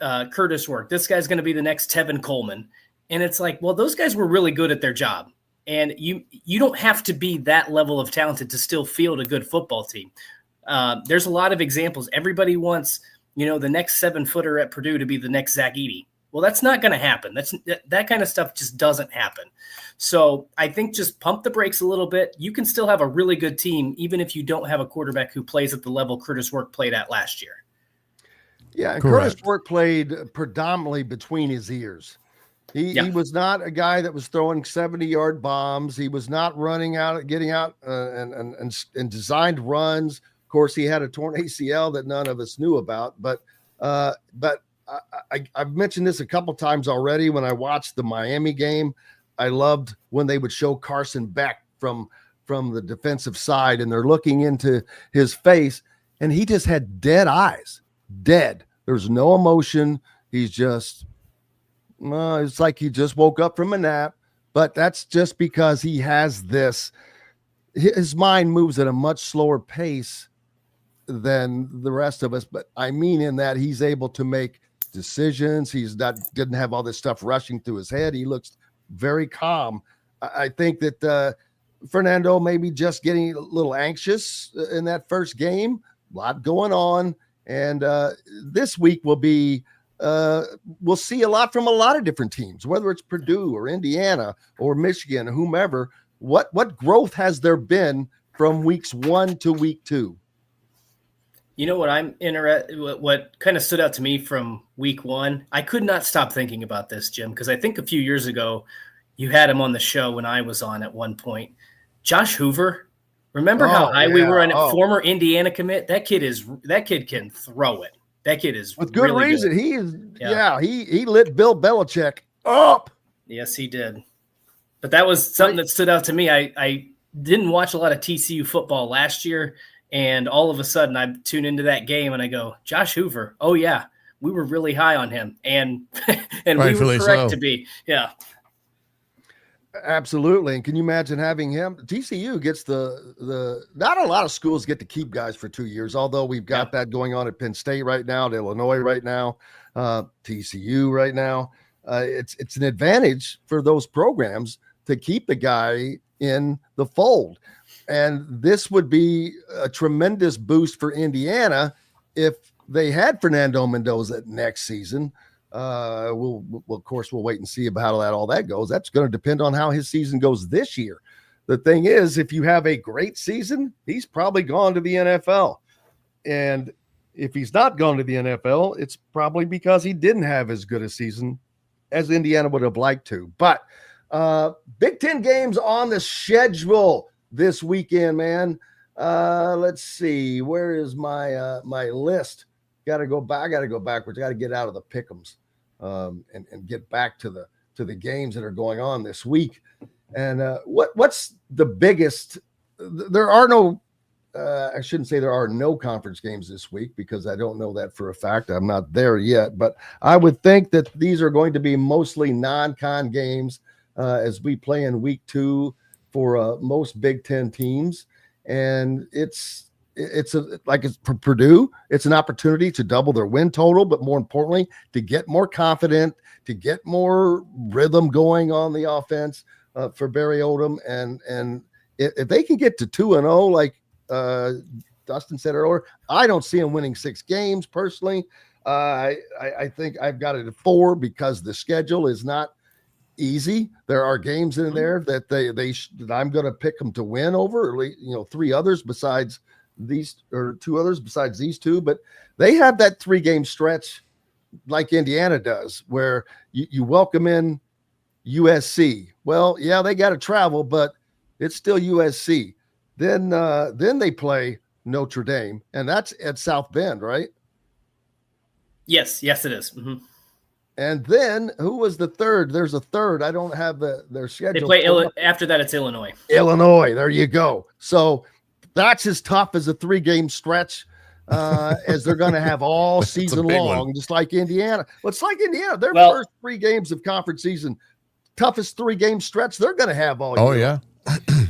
Curtis Rourke. This guy's going to be the next Tevin Coleman. And it's like, well, those guys were really good at their job. And you don't have to be that level of talented to still field a good football team. There's a lot of examples. Everybody wants, the next 7-footer at Purdue to be the next Zach Edey. Well, that's not going to happen. That kind of stuff just doesn't happen. So I think just pump the brakes a little bit. You can still have a really good team, even if you don't have a quarterback who plays at the level Curtis Rourke played at last year. Yeah, and Curtis Rourke played predominantly between his ears. He was not a guy that was throwing 70-yard bombs. He was not running out, getting out and designed runs. Of course, he had a torn ACL that none of us knew about. But I've mentioned this a couple times already. When I watched the Miami game, I loved when they would show Carson Beck from the defensive side, and they're looking into his face, and he just had dead eyes, dead. There's no emotion. He's just it's like he just woke up from a nap, but that's just because he has this. His mind moves at a much slower pace than the rest of us. But I mean, in that he's able to make decisions. Didn't have all this stuff rushing through his head. He looks very calm. I think that Fernando may be just getting a little anxious in that first game. A lot going on, and this week will be. We'll see a lot from a lot of different teams, whether it's Purdue or Indiana or Michigan or whomever. What growth has there been from weeks 1 to week 2? You know what I'm interested. What kind of stood out to me from week 1? I could not stop thinking about this, Jim, because I think a few years ago you had him on the show when I was on at one point. Josh Hoover. Remember how high we were on a former Indiana commit? That kid can throw it. That kid is with good really reason. Good. He lit Bill Belichick up. Yes, he did. But that was something that stood out to me. I didn't watch a lot of TCU football last year, and all of a sudden I tune into that game and I go, Josh Hoover. Oh yeah, we were really high on him, and we were correct to be. Yeah. Absolutely. And can you imagine having him? TCU gets the not a lot of schools get to keep guys for 2 years, although we've got that going on at Penn State right now, at Illinois right now, TCU right now. It's an advantage for those programs to keep the guy in the fold. And this would be a tremendous boost for Indiana if they had Fernando Mendoza next season. We'll of course we'll wait and see about how all that goes. That's going to depend on how his season goes this year. The thing is, if you have a great season, he's probably gone to the NFL. And if he's not gone to the NFL, it's probably because he didn't have as good a season as Indiana would have liked to. But Big Ten games on the schedule this weekend, man. Let's see. Where is my my list? Got to go back. I got to go backwards. Got to get out of the pick'ems and get back to the games that are going on this week. And what's the biggest? There are no. I shouldn't say there are no conference games this week because I don't know that for a fact. I'm not there yet, but I would think that these are going to be mostly non-con games as we play in week 2 for most Big Ten teams. And it's for Purdue, it's an opportunity to double their win total, but more importantly, to get more confident, to get more rhythm going on the offense for Barry Odom. And if they can get to 2-0, like Dustin said earlier, I don't see them winning 6 games personally. I think I've got it at 4 because the schedule is not easy. There are games in there that that I'm going to pick them to win over, or at least, 3 others besides these, or 2 others besides these 2. But they have that 3-game stretch like Indiana does, where you welcome in USC. Well, yeah, they got to travel, but it's still USC. Then they play Notre Dame, and that's at South Bend, right? Yes, it is. Mm-hmm. And then who was the third? There's a third. I don't have their schedule. They play after that. It's Illinois. Illinois. There you go. So that's as tough as a 3-game stretch as they're going to have all season long, just like Indiana. Well, it's like Indiana. Their first 3 games of conference season, toughest 3-game stretch they're going to have all year. Oh, yeah.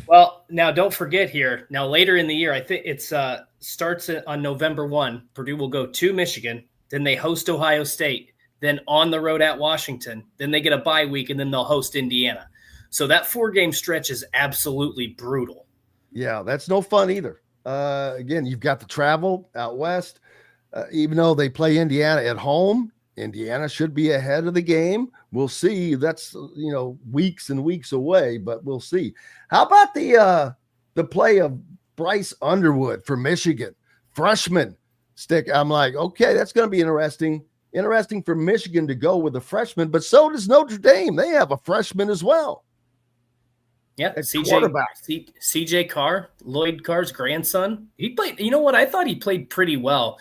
Well, now don't forget here. Now later in the year, I think it's starts on November 1. Purdue will go to Michigan. Then they host Ohio State. Then on the road at Washington. Then they get a bye week, and then they'll host Indiana. So that 4-game stretch is absolutely brutal. Yeah, that's no fun either. Again, you've got the travel out west. Even though they play Indiana at home, Indiana should be ahead of the game. We'll see. That's weeks and weeks away, but we'll see. How about the play of Bryce Underwood for Michigan, freshman stick? I'm like, okay, that's going to be interesting. Interesting for Michigan to go with a freshman, but so does Notre Dame. They have a freshman as well. Yeah, CJ Carr, Lloyd Carr's grandson. He played. You know what? I thought he played pretty well,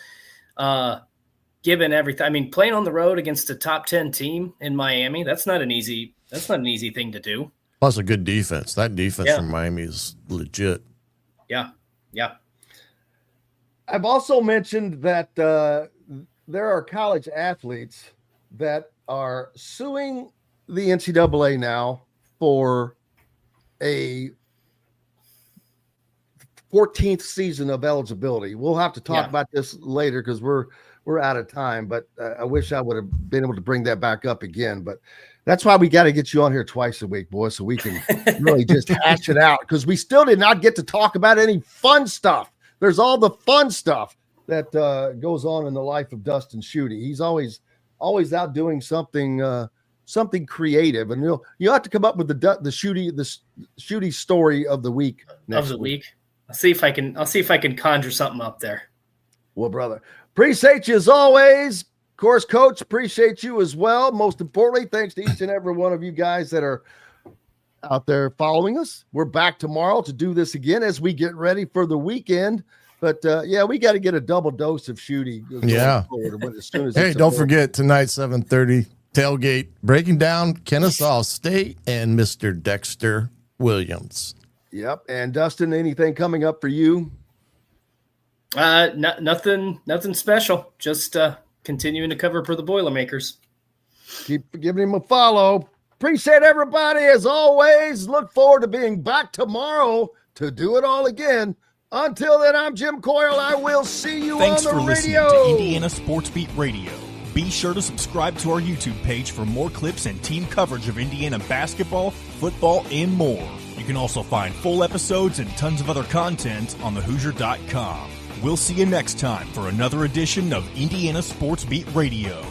given everything. I mean, playing on the road against a top 10 team in Miami, that's not an easy thing to do. Plus a good defense. That defense from Miami is legit. Yeah. I've also mentioned that there are college athletes that are suing the NCAA now for a 14th season of eligibility. We'll have to talk about this later because we're out of time, but I wish I would have been able to bring that back up again. But that's why we got to get you on here twice a week, boy, so we can really just hash it out, because we still did not get to talk about any fun stuff. There's all the fun stuff that goes on in the life of Dustin Schutte. He's always out doing something creative, and you'll have to come up with the Schutte story of the week next week. I'll see if I can conjure something up there. Well, brother, appreciate you as always. Of course, Coach, appreciate you as well. Most importantly, thanks to each and every one of you guys that are out there following us. We're back tomorrow to do this again as we get ready for the weekend. But we got to get a double dose of Schutte. Yeah. As soon as hey, don't forget tonight, 7:30 tailgate, breaking down Kennesaw State and Mr. Dexter Williams. Yep. And Dustin, anything coming up for you? Nothing special. Just continuing to cover for the Boilermakers. Keep giving him a follow. Appreciate everybody as always. Look forward to being back tomorrow to do it all again. Until then, I'm Jim Coyle. I will see you on the radio. Thanks for listening to Indiana Sports Beat Radio. Be sure to subscribe to our YouTube page for more clips and team coverage of Indiana basketball, football, and more. You can also find full episodes and tons of other content on thehoosier.com. We'll see you next time for another edition of Indiana Sports Beat Radio.